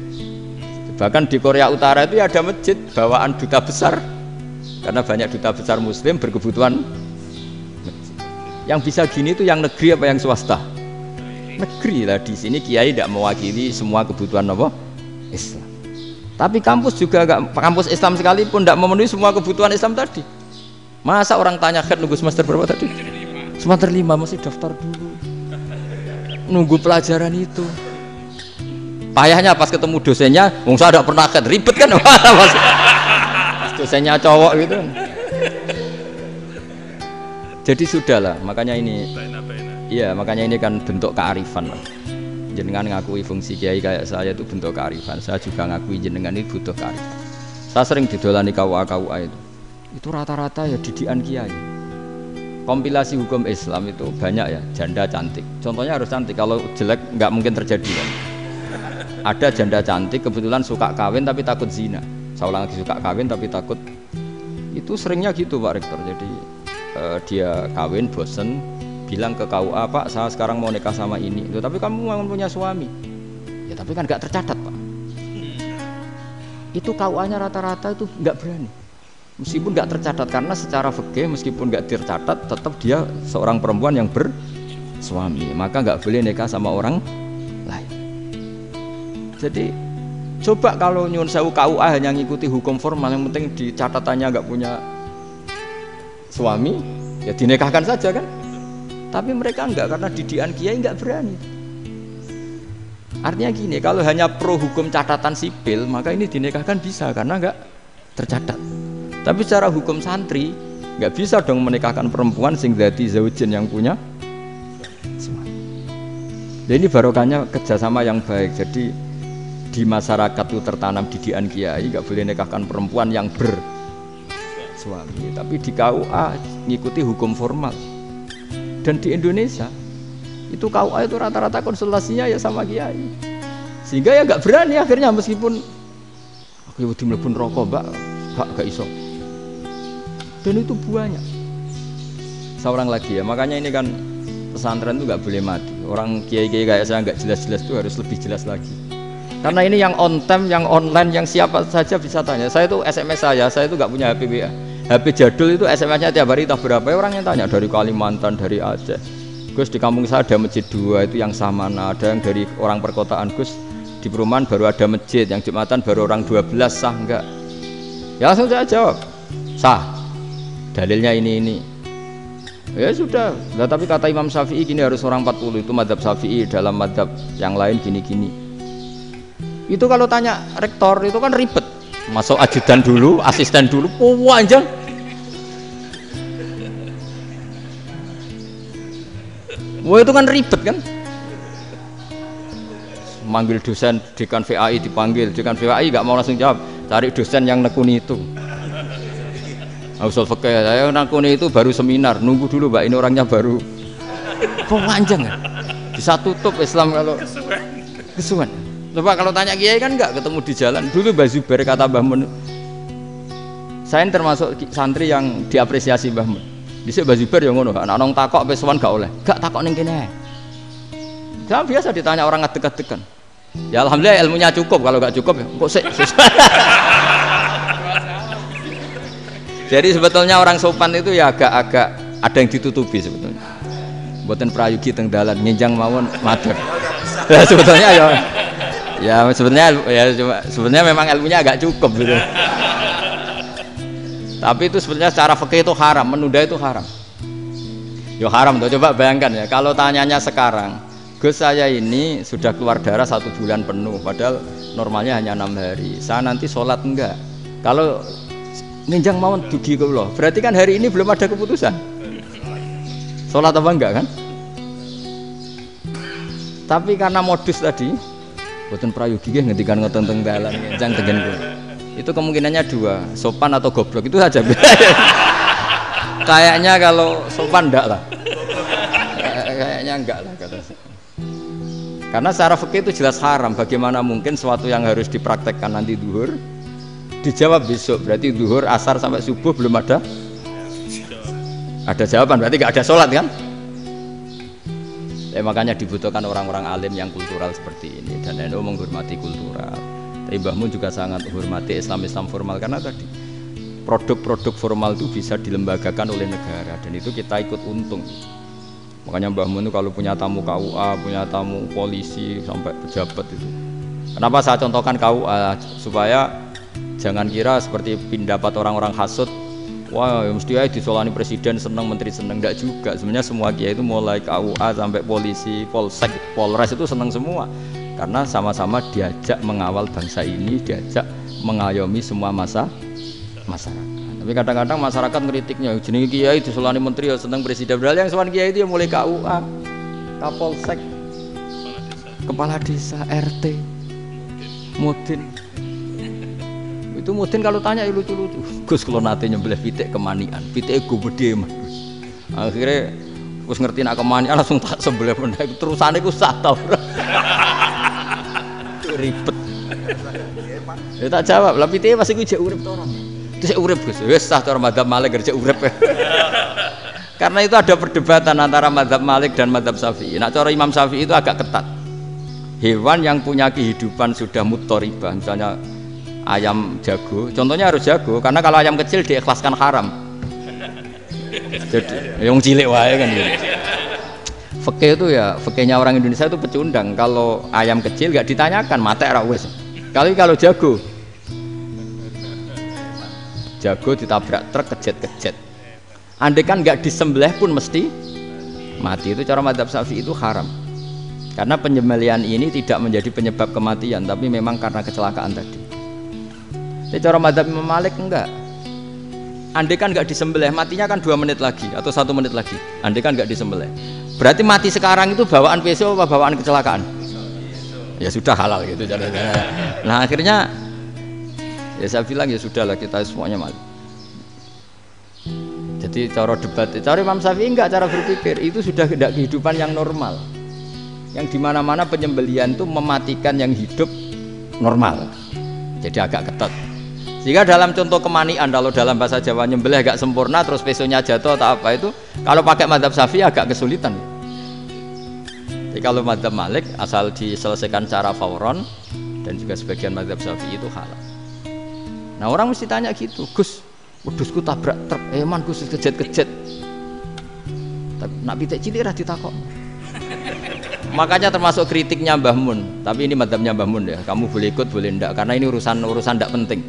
Bahkan di Korea Utara itu ada masjid bawaan duta besar. Karena banyak duta besar Muslim berkebutuhan. Yang bisa gini itu yang negeri apa yang swasta? Negeri lah. Di sini kiai tidak mewakili semua kebutuhan apa? Islam. Tapi kampus juga enggak, kampus Islam sekalipun tidak memenuhi semua kebutuhan Islam tadi. Masa orang tanya kan nunggu semester berapa tadi? Semester 5 masih daftar dulu. Nunggu pelajaran itu. Payahnya pas ketemu dosennya, wong saya tidak pernah ribet kan? Pas dosennya cowok gitu. Jadi sudahlah, makanya ini, iya makanya ini kan bentuk kearifan lah. Jenengan ngakui fungsi kiai kayak saya itu bentuk kearifan. Saya juga ngakui jenengan ini butuh kearifan. Saya sering didolani KUA itu rata-rata ya didikan kiai. Kompilasi hukum Islam itu banyak ya, janda cantik. Contohnya harus cantik, kalau jelek nggak mungkin terjadi kan. Ada janda cantik kebetulan suka kawin tapi takut zina. Saya ulang lagi, suka kawin tapi takut. Itu seringnya gitu Pak Rektor. Jadi dia kawin bosen bilang ke KUA, Pak saya sekarang mau nikah sama ini itu, tapi kamu mau punya suami ya, tapi kan gak tercatat Pak. Itu KUA nya rata-rata itu gak berani meskipun gak tercatat, karena secara fikih meskipun gak tercatat tetap dia seorang perempuan yang bersuami, maka gak boleh nikah sama orang lain. Jadi coba kalau nyun sewu KUA hanya ngikuti hukum formal, yang penting di catatannya gak punya suami ya dinikahkan saja kan. Tapi mereka enggak, karena didikan kiai enggak berani. Artinya gini, kalau hanya pro hukum catatan sipil maka ini dinikahkan bisa karena enggak tercatat. Tapi secara hukum santri enggak bisa dong menikahkan perempuan sing dadi zaujin yang punya suami. Jadi ini barokahnya kerjasama yang baik. Jadi di masyarakat itu tertanam didikan kiai enggak boleh nikahkan perempuan yang suami, tapi di KUA ngikuti hukum formal. Dan di Indonesia itu KUA itu rata-rata konsultasinya ya sama kiai, sehingga ya nggak berani akhirnya, meskipun aku wedi mlebu neraka Mbak, gak iso. Dan itu banyak. Seorang lagi ya, makanya ini kan pesantren itu nggak boleh mati. Orang kiai-kiai kayak saya nggak jelas-jelas itu harus lebih jelas lagi. Karena ini yang on time, yang online, yang siapa saja bisa tanya. Saya itu SMS saya itu nggak punya HP WA. HP jadul itu SMS-nya tiap hari entah berapa, orang yang tanya dari Kalimantan, dari Aceh. Gus di kampung saya ada masjid 2 itu yang sama, ada yang dari orang perkotaan, Gus di perumahan baru ada masjid, yang Jumatan baru orang 12, sah enggak? Ya langsung saya jawab, sah. Dalilnya ini. Ya sudah, nah, tapi kata Imam Syafi'i gini harus orang 40, itu madzhab Syafi'i, dalam madzhab yang lain gini-gini. Itu kalau tanya rektor itu kan ribet. Masuk ajudan dulu, asisten dulu, panjang. Wah itu kan ribet kan. Manggil dosen, dekan VAI dipanggil, dekan VAI nggak mau langsung jawab, cari dosen yang nekuni itu. Usul fikih, saya nekuni itu baru seminar, nunggu dulu Mbak, ini orangnya baru. Panjang kan. Bisa tutup Islam kalau kesuwen. Coba kalau tanya kiai kan enggak ketemu di jalan. Dulu Mbah Zubair kata Mbah Mun, saya termasuk santri yang diapresiasi Mbah Mun. Dhisik Mbah Zubair ya ngono, anak nong takok wis sowan gak oleh. Gak takok ning kene. Saya biasa ditanya orang ngadeg-adegan. Ya alhamdulillah ilmunya cukup, kalau gak cukup ya kok sik. Jadi sebetulnya orang sopan itu ya agak-agak ada yang ditutupi sebetulnya. Mboten prayogi teng dalan nginjang mawon matur. Ya sebetulnya ya sebenarnya memang ilmunya agak cukup gitu. Tapi itu sebenarnya secara fikih itu haram, menunda itu haram. Yo haram tuh, coba bayangkan ya, kalau tanyanya sekarang Gus saya ini sudah keluar darah 1 bulan penuh, padahal normalnya hanya 6 hari. Saya nanti sholat enggak? Kalau ninjang mawon dugi kula, berarti kan hari ini belum ada keputusan. Sholat apa enggak kan? Tapi karena modus tadi, boten prayogi nggih ngendikan ngoten teng dalan ninjang tengen kula. Itu kemungkinannya 2, sopan atau goblok itu saja. Kayaknya kalau sopan enggak lah. Kayaknya enggak lah kata saya. Karena secara fikih itu jelas haram. Bagaimana mungkin sesuatu yang harus dipraktekkan nanti duhur dijawab besok? Berarti duhur, asar sampai subuh belum ada jawaban. Berarti nggak ada sholat kan? Makanya dibutuhkan orang-orang alim yang kultural seperti ini. Dan NU menghormati kultural. Tapi Mbahmu juga sangat menghormati Islam formal karena tadi produk-produk formal itu bisa dilembagakan oleh negara dan itu kita ikut untung. Makanya Mbahmu itu kalau punya tamu KUA, punya tamu polisi sampai pejabat itu. Kenapa saya contohkan KUA? Supaya jangan kira seperti pendapat orang-orang hasud, wah mesti aja disolani presiden seneng, menteri seneng. Enggak juga. Sebenarnya semua kiai itu mulai KUA sampai polisi, polsek, polres itu seneng semua. Karena sama-sama diajak mengawal bangsa ini, diajak mengayomi semua masyarakat. Tapi kadang-kadang masyarakat ngeritiknya, jenenge kiai disolani menteri ya seneng presiden. Padahal yang sowan kiai itu ya mulai KUA, Kapolsek, kepala desa, RT, Mudin. Itu Mudin kalau tanya ya lucu-lucu. Gus kalau nate nyembelih pitik kemanian, pitike go gede mah. Akhirnya wis ngerti nak kemanian langsung tak sembelih meneh. Terusane ku sak ta ora. Ribet. Ya tak jawab, lah pitike pas iku jek urip to ora? Terus urip Gus, wis sah cara mazhab Malik kerja urip. Karena itu ada perdebatan antara mazhab Malik dan mazhab Syafi'i. Nah, cara Imam Syafi'i itu agak ketat. Hewan yang punya kehidupan sudah mutharibah, misalnya ayam jago, contohnya harus jago, karena kalau ayam kecil diikhlaskan haram. Jadi yang cilik wae kan gitu. Fikih itu ya, fikihnya orang Indonesia itu pecundang. Kalau ayam kecil enggak ditanyakan, mate ra wis. Kalau jago ditabrak truk kejet-kejet. Andai kan nggak disembelih pun mesti mati. Itu cara mazhab Syafi'i itu haram. Karena penyembelihan ini tidak menjadi penyebab kematian, tapi memang karena kecelakaan tadi. Tapi cara mazhab Imam Malik enggak. Andai kan nggak disembelih, matinya kan 2 menit lagi atau 1 menit lagi. Andai kan nggak disembelih. Berarti mati sekarang itu bawaan peso apa bawaan kecelakaan? Ya sudah halal gitu caranya. Nah akhirnya ya saya bilang ya sudahlah kita semuanya mati. Jadi cara debat, cara Imam Syafi'i enggak, cara berpikir itu sudah tidak kehidupan yang normal. Yang dimana-mana penyembelihan itu mematikan yang hidup normal. Jadi agak ketat. Sehingga dalam contoh kemanian, kalau dalam bahasa Jawa nyembelih agak sempurna terus pesonya jatuh atau apa itu, kalau pakai mazhab Syafi'i agak kesulitan. Jadi kalau mazhab Malik asal diselesaikan secara fauron dan juga sebagian mazhab Syafi'i itu halal. Nah orang mesti tanya gitu, Gus, wedhusku tabrak truk, man Gus kejet-kejet. Tapi nak pitik cilik ra ditakok. Makanya termasuk kritiknya Mbah Mun, tapi ini mazhabnya Mbah Mun ya. Kamu boleh ikut boleh ndak, karena ini urusan ndak penting.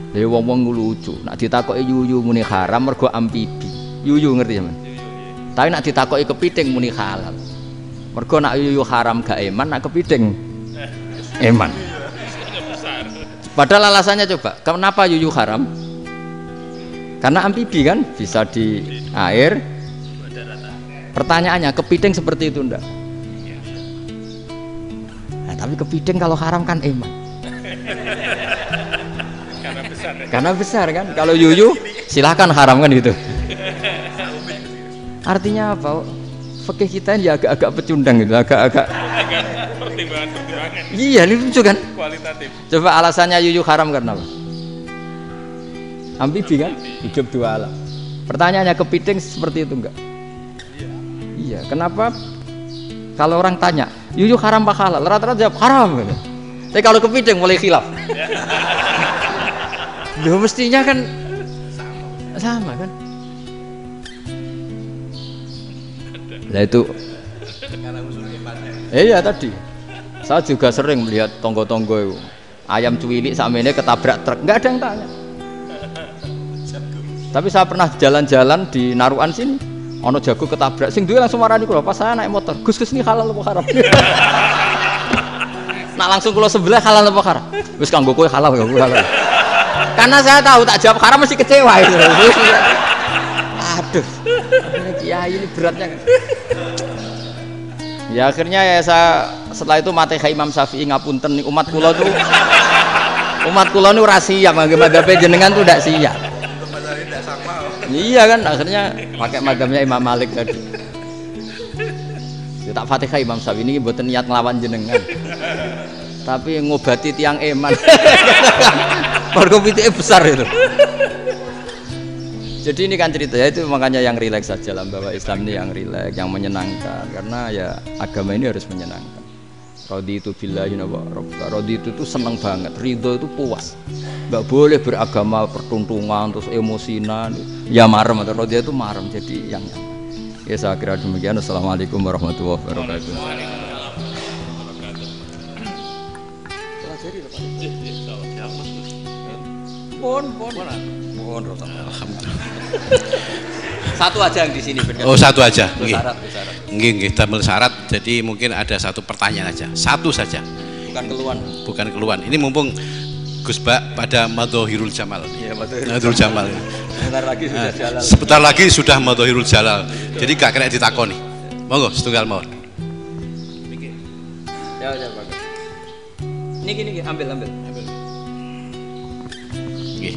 Lha wong-wong lucu, nak ditakoki yuyu muni haram mergo amfibi. Yuyu ngerti sampean? Tapi nak ditakoki kepiting muni halal. Mergo nak yuyu haram gak eman, nak kepiting eman. Padahal alasannya coba, kenapa yuyu haram? Karena amfibi kan, bisa di air. Pertanyaannya, kepiting seperti itu enggak? Nah, tapi kepiting kalau haram kan eman. Karena besar kan, kalau yuyu silahkan haram kan gitu. Artinya apa? Fikih kita ya agak-agak pecundang gitu, agak-agak pertimbangan. Iya, ini lucu kan? Kualitatif. Coba alasannya yuyu haram karena apa? Amfibi kan? Hidup 2 alam. Pertanyaannya kepiting seperti itu enggak? Iya. Kenapa? Kalau orang tanya, yuyu haram apa halal? Rata-rata jawab haram gitu. Tapi kalau kepiting mulai khilaf. Loh mestinya kan sama kan? Nah itu iya tadi saya juga sering melihat tonggo-tonggo ayam cuwilik sakmene ketabrak truk, nggak ada yang tanya. Tapi saya pernah jalan-jalan di Naruan sini, Ono jago ketabrak, sing duwe langsung marani kula pas saya naik motor. Gus ini halal apa haram? Nak langsung kula sebelah halal apa haram? Wis kanggo kowe halal kanggo halal. Karena saya tahu tak jawab haram mesti kecewa itu. Aduh. Kiai ini beratnya. Ya akhirnya ya saya setelah itu Fatihah Imam Syafi'i ngapunten umat kula tuh. Umat kula nu ora siap nganggo madzhab jenengan tuh ndak siap. Iya kan akhirnya pakai madzhabnya Imam Malik tadi. Ya, tak Fatihah Imam Syafi'i ini mboten niat nglawan jenengan. Tapi ngobati tiang eman. Mergo pitike besar itu. Jadi ini kan cerita ya itu makanya yang rileks saja lah bahwa Islam ini yang rileks, yang menyenangkan karena ya agama ini harus menyenangkan. Raditu billahi wa rabba. Raditu itu seneng banget, ridho itu puas. Enggak boleh beragama pertuntungan terus emosinan. Ya marem atau raditu itu marem jadi yang ya saya kira demikian. Assalamualaikum warahmatullahi wabarakatuh. Pon. Alhamdulillah. Satu aja yang di sini benar. Oh, satu aja. Nggih, damel syarat. Jadi mungkin ada satu pertanyaan aja. Satu saja. Bukan keluhan. Ini mumpung Gus Bak pada Madhohirul Jamal. Iya, Madhohirul Jamal. Sebentar lagi sudah Madhohirul Jalal. Jadi gak kena ditakoni. Monggo setunggal mawon. Ya, bagus. Niki ambil. Nggih.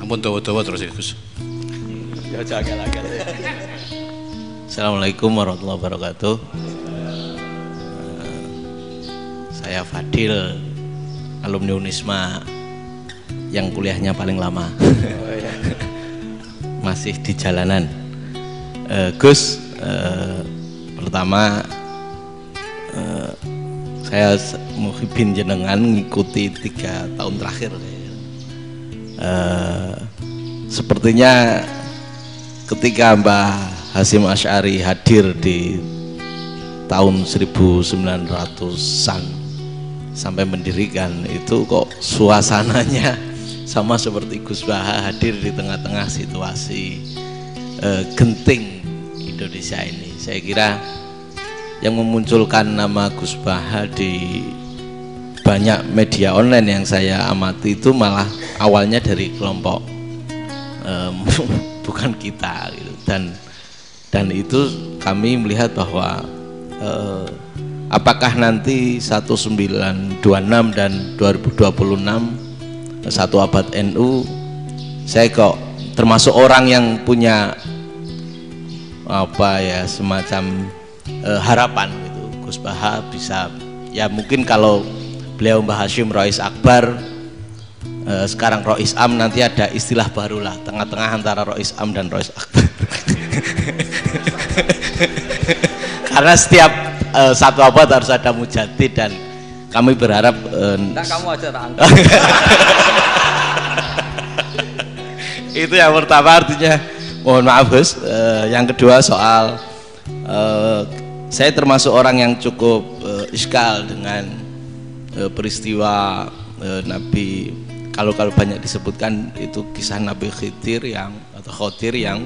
Ampun dawa-dawa terus ya Gus. Ya jagal-jagal ya. Assalamualaikum warahmatullahi wabarakatuh. Saya Fadil, alumni Unisma yang kuliahnya paling lama. Oh, iya. Masih di jalanan. Gus, pertama saya muhibin jenengan ngikuti 3 tahun terakhir. Sepertinya ketika Mbah Hasyim Asy'ari hadir di tahun 1900-an sampai mendirikan itu kok suasananya sama seperti Gus Baha hadir di tengah-tengah situasi genting Indonesia ini. Saya kira yang memunculkan nama Gus Baha di banyak media online yang saya amati itu malah awalnya dari kelompok bukan kita gitu. Dan itu kami melihat bahwa apakah nanti 1926 dan 2026 satu abad NU, saya kok termasuk orang yang punya semacam harapan gitu Gus Baha bisa ya mungkin kalau beliau Mbah Hasyim Rois Akbar, sekarang Rois Am, nanti ada istilah baru lah tengah-tengah antara Rois Am dan Rois Akbar. Karena setiap satu abad harus ada mujadid dan kami berharap kamu aja tak angkat. Itu yang pertama, artinya mohon maaf Gus. Yang kedua soal saya termasuk orang yang cukup iskal dengan peristiwa Nabi, kalau banyak disebutkan itu kisah Nabi Khidir Khodir yang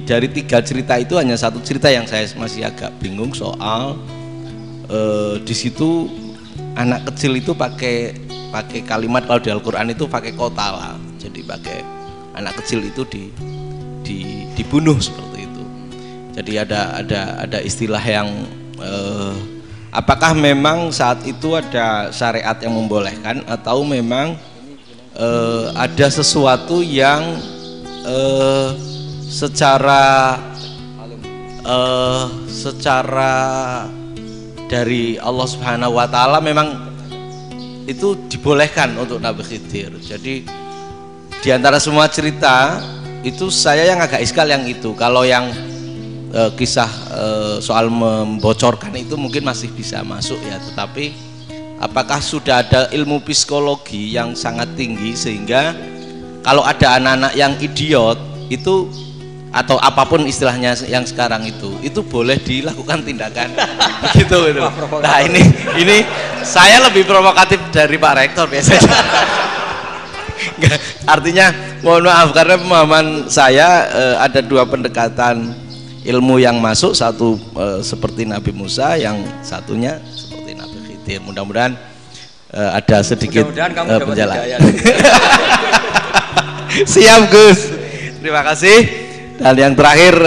dari 3 cerita itu hanya satu cerita yang saya masih agak bingung soal di situ anak kecil itu pakai kalimat, kalau di Al-Quran itu pakai kota lah, jadi pakai anak kecil itu dibunuh seperti itu. Jadi ada istilah yang apakah memang saat itu ada syariat yang membolehkan atau memang ada sesuatu yang secara dari Allah Subhanahu wa taala memang itu dibolehkan untuk Nabi Khidir. Jadi di antara semua cerita itu saya yang agak iskal yang itu. Kalau yang kisah soal membocorkan itu mungkin masih bisa masuk ya, tetapi apakah sudah ada ilmu psikologi yang sangat tinggi sehingga kalau ada anak-anak yang idiot itu atau apapun istilahnya yang sekarang itu boleh dilakukan tindakan gitu. Nah ini saya lebih provokatif dari Pak Rektor biasanya. Artinya mohon maaf karena pemahaman saya ada dua pendekatan ilmu yang masuk, satu seperti Nabi Musa, yang satunya seperti Nabi Khidir. Mudah-mudahan ada sedikit penjelasan. Siap Gus, terima kasih. Dan yang terakhir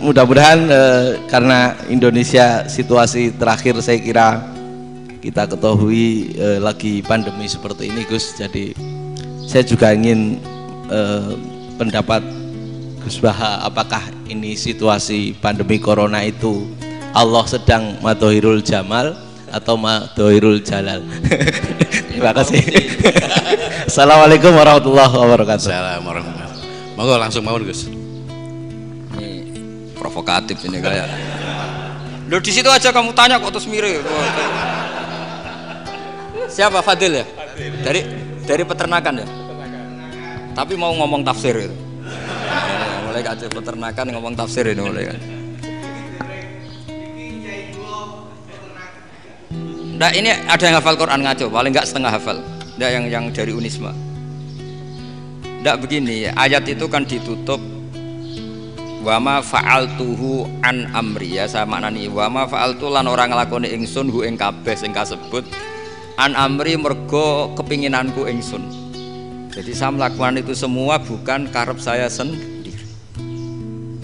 mudah-mudahan karena Indonesia situasi terakhir saya kira kita ketahui lagi pandemi seperti ini Gus, jadi saya juga ingin pendapat Gus Baha, apakah ini situasi pandemi corona itu Allah sedang madhohirul jamal atau madhohirul jalal? Terima kasih. Assalamualaikum warahmatullahi wabarakatuh. Assalamualaikum warahmatullahi wabarakatuh. Monggo langsung mawon Gus. Provokatif ini kayak. Loh di situ aja kamu tanya kok terus mirip. Siapa Fadil ya? Dari peternakan ya? Tapi mau ngomong tafsir itu. Mulai kacau peternakan ngomong tafsir ini mulai kan. Nah ini ada yang hafal Quran ngaco, paling enggak setengah hafal. Nggak yang dari Unisma. Nggak begini, ayat itu kan ditutup wama fa'altuhu an amri, ya saya maknani wama fa'altu lan orang nglakoni ingsun hu ing kabeh sing kasebut an amri mergo kepinginanku ingsun. Jadi saya melakukan itu semua bukan karep saya sendiri.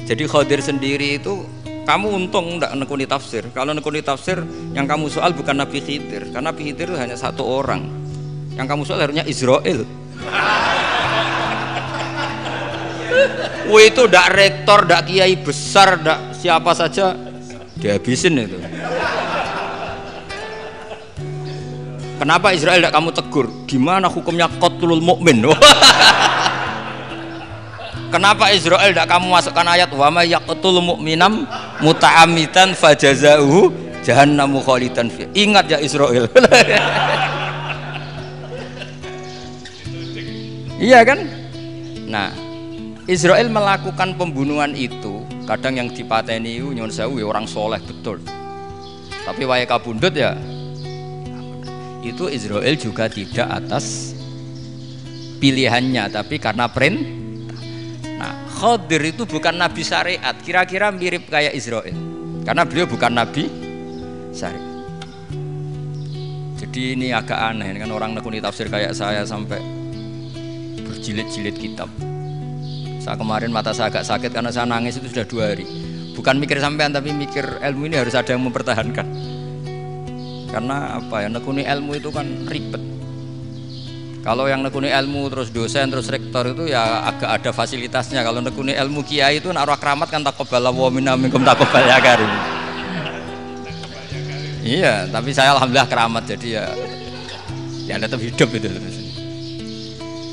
Jadi Khadir sendiri itu kamu untung ndak nekuni tafsir. Kalau nekuni tafsir yang kamu soal bukan Nabi Khidir, karena Nabi Khidir itu hanya satu orang. Yang kamu soal harusnya Israel. Itu ndak rektor, ndak kiai besar, ndak siapa saja dihabisin itu. Kenapa Israel ndak kamu tegur? Gimana hukumnya qatlul mukmin? Kenapa Israel ndak kamu masukkan ayat wa may yaqtul mu'minam muta'ammidan fajazauhu jahannamu khalidan fi. Ingat ya Israel. Iya kan? Nah, Israel melakukan pembunuhan itu, kadang yang dipateni nyuwun sewu orang soleh betul. Tapi wae kabundut ya. Itu Israel juga tidak atas pilihannya, tapi karena perintah. Nah, Khadir itu bukan nabi syariat, kira-kira mirip kayak Israel, karena beliau bukan nabi syariat. Jadi ini agak aneh, kan orang nekuni tafsir kayak saya sampai berjilid-jilid kitab. Saya kemarin mata saya agak sakit karena saya nangis itu sudah 2 hari. Bukan mikir sampean, tapi mikir ilmu ini harus ada yang mempertahankan. Karena apa ya, nekuni ilmu itu kan ribet. Kalau yang nekuni ilmu terus dosen terus rektor itu ya agak ada fasilitasnya. Kalau nekuni ilmu kiai itu naruh keramat kan taqabbala wa minna minkum taqabbal ya karim. Iya, tapi saya alhamdulillah keramat, jadi ya tetap hidup itu.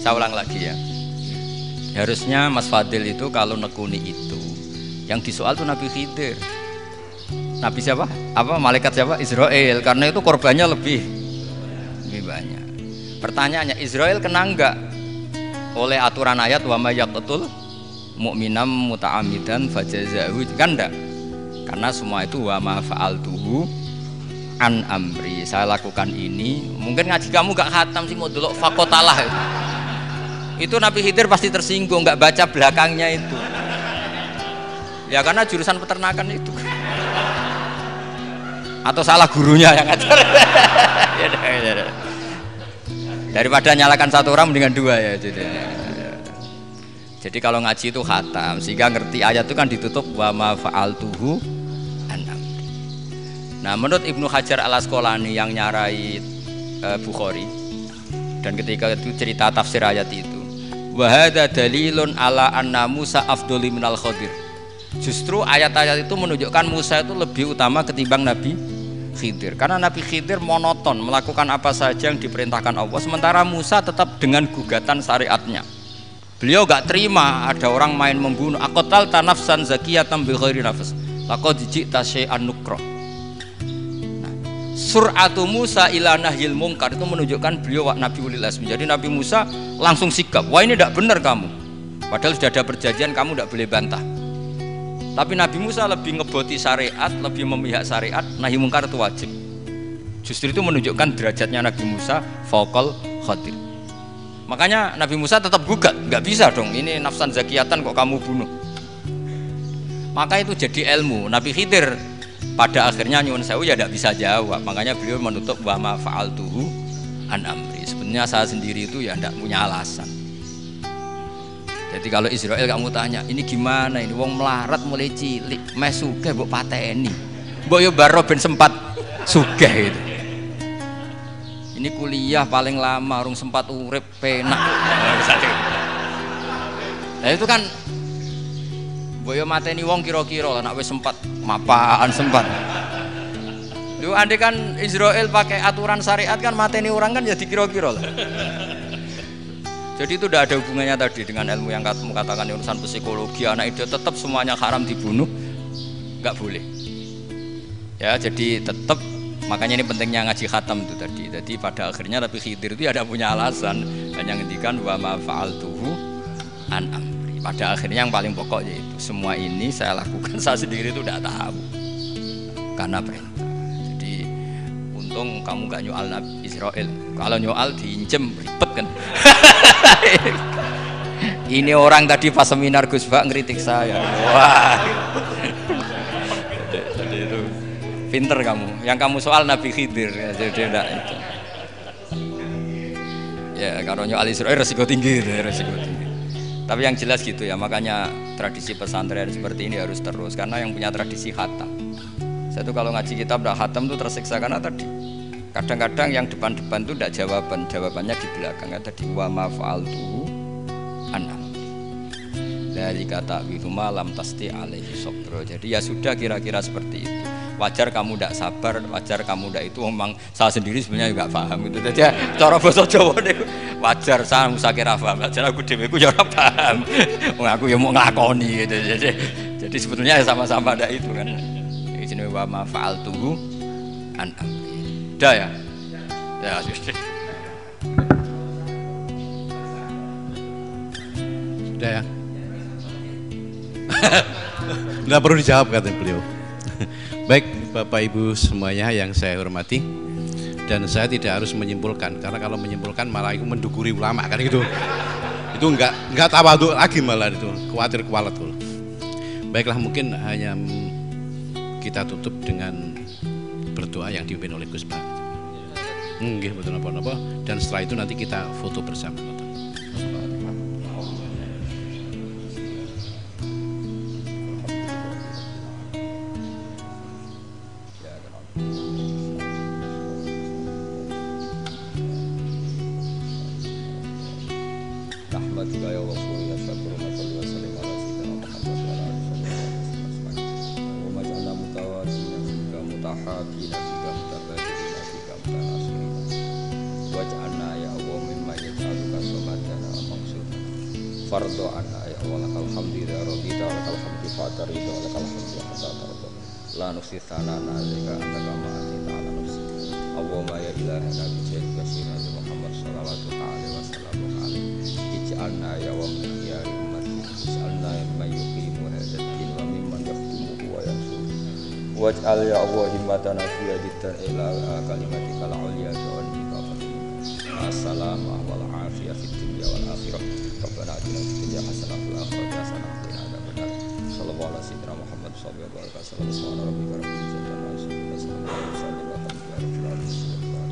Saya ulang lagi ya. Harusnya Mas Fadil itu kalau nekuni itu yang disoal tuh Nabi Khidir. Nabi siapa? Apa malaikat siapa? Israel. Karena itu korbannya lebih banyak. Pertanyaannya, Israel kena enggak oleh aturan ayat wa may yaqtul mu'minam muta'ammidan fajazahu? Kan enggak. Karena semua itu wa ma fa'altuhu an amri. Saya lakukan ini. Mungkin ngaji kamu enggak khatam sih, mau delok fakotalah itu Nabi Khidir pasti tersinggung, enggak baca belakangnya itu. Ya karena jurusan peternakan itu. Atau salah gurunya yang ngajar. Daripada nyalakan satu orang mendingan 2 ya. Jadi kalau ngaji itu khatam, sehingga ngerti ayat itu kan ditutup wa ma fa'altuhu an amri. Nah, menurut Ibnu Hajar Al-Asqalani yang nyarai Bukhari, dan ketika itu cerita tafsir ayat itu, wa hadza dalilun ala anna Musa afdhali minal Khadir. Justru ayat-ayat itu menunjukkan Musa itu lebih utama ketimbang Nabi Khidir, karena Nabi Khidir monoton melakukan apa saja yang diperintahkan Allah, sementara Musa tetap dengan gugatan syariatnya. Beliau gak terima ada orang main membunuh. Aqtal tanafsan zakiyatan bi ghairi nafs laqad ji'ta syai'an nukra. Nah, sur'atu Musa ila nahyil munkar itu menunjukkan beliau Nabi ulil azmi. Jadi Nabi Musa langsung sikap, wah ini tidak benar kamu, padahal sudah ada perjanjian, kamu tidak boleh bantah. Tapi Nabi Musa lebih ngeboti syariat, lebih memihak syariat, nahi mungkar itu wajib. Justru itu menunjukkan derajatnya Nabi Musa fauqal Khadir. Makanya Nabi Musa tetap gugat, nggak bisa dong, ini nafsan zakiyatan kok kamu bunuh. Maka itu jadi ilmu. Nabi Khidir pada akhirnya nyuwun sewu ya tidak bisa jawab. Makanya beliau menutup wa ma fa'altuhu an amri. Sebenarnya saya sendiri itu ya tidak punya alasan. Jadi kalau Israel kamu tanya, ini gimana ini wong melarat mulai cilik, meh sugih mbok pateni. Mbok yo baro ben sempat sugih gitu. Ini kuliah paling lama urung sempat urip penak. Nah itu kan boyo mateni wong kira-kira nek wis sempat mapaan sempat. Lu andai kan Israel pakai aturan syariat kan mateni orang kan ya dikira-kira lah. Jadi itu tidak ada hubungannya tadi dengan ilmu yang kamu katakan urusan psikologi anak itu tetap semuanya haram dibunuh, nggak boleh. Ya jadi tetap makanya ini pentingnya ngaji khatam itu tadi. Jadi pada akhirnya Nabi Khidir itu ada punya alasan hanya ngendikan wa ma fa'altuhu an amri. Pada akhirnya yang paling pokok yaitu semua ini saya lakukan saya sendiri itu tidak tahu karena perintah. Jadi untung kamu gak nyoal Nabi Israel. Kalau nyoal diinjem ribet kan. Ini orang tadi pas seminar Gus Bak ngeritik saya. Wah. Jadi itu pinter kamu. Yang kamu soal Nabi Khidir ya, jadi enggak itu. Ya kalau nyoal Israel resiko tinggi, resiko tinggi. Tapi yang jelas gitu ya, makanya tradisi pesantren seperti ini harus terus karena yang punya tradisi khatam. Saya tuh kalau ngaji kitab dah khatam tuh tersiksa karena tadi kadang-kadang yang depan-depan tuh tidak jawabannya di belakang. Tadi wa ma fa'altuhu an amri. Dari kata wihuma lam tasti alaihi sabra. Jadi ya sudah kira-kira seperti itu. Wajar kamu tidak sabar, wajar kamu tidak itu memang saya sendiri sebenarnya juga paham itu. Jadi ya, cara bahasa Jawa deh wajar saya musakira paham, wajar aku dewe ku ya ora paham. Wong aku ya mau nglakoni gitu. Jadi sebetulnya ya sama-sama ada itu kan. Iki jenenge wa ma fa'altuhu an amri. Udah ya? Ya sudah. Udah ya? Nggak perlu dijawab katanya beliau. Baik Bapak Ibu semuanya yang saya hormati, dan saya tidak harus menyimpulkan karena kalau menyimpulkan malah itu mendukuri ulama kan gitu. Itu enggak tawadhu lagi malah itu khawatir kualat tuh. Baiklah mungkin hanya kita tutup dengan berdoa yang dipimpin oleh Gus Bak. Nggih betul napa-napa dan setelah itu nanti kita foto bersama. Fardo anna ya Allah lakal hamdi ya rabbi ta lakal hamdi fatar ridha lakal hamdi hatta tarda la nusi thanana alika anta kama atita ala nafsi Allahumma ya ilahana bi jahi basira Muhammad sallallahu alaihi wasallam ij'alna ya wa min khiyari ummati ij'alna mimman yuqimu hadzal din wa mimman yakhdumu wa yansur waj'al ya Allah himmatana fi yadita ila kalimatikal ulya wa nikafati assalamu wal afiyah fid dunya wal akhirah. Rabbana atina fid dunya hasanah wa fil akhirati hasanah wa qina adzabannar. Sallallahu alaihi wasallam Muhammad sallallahu alaihi wasallam. Subhana rabbika rabbil izzati amma yasifun wa salamun alal mursalin walhamdulillahi rabbil alamin.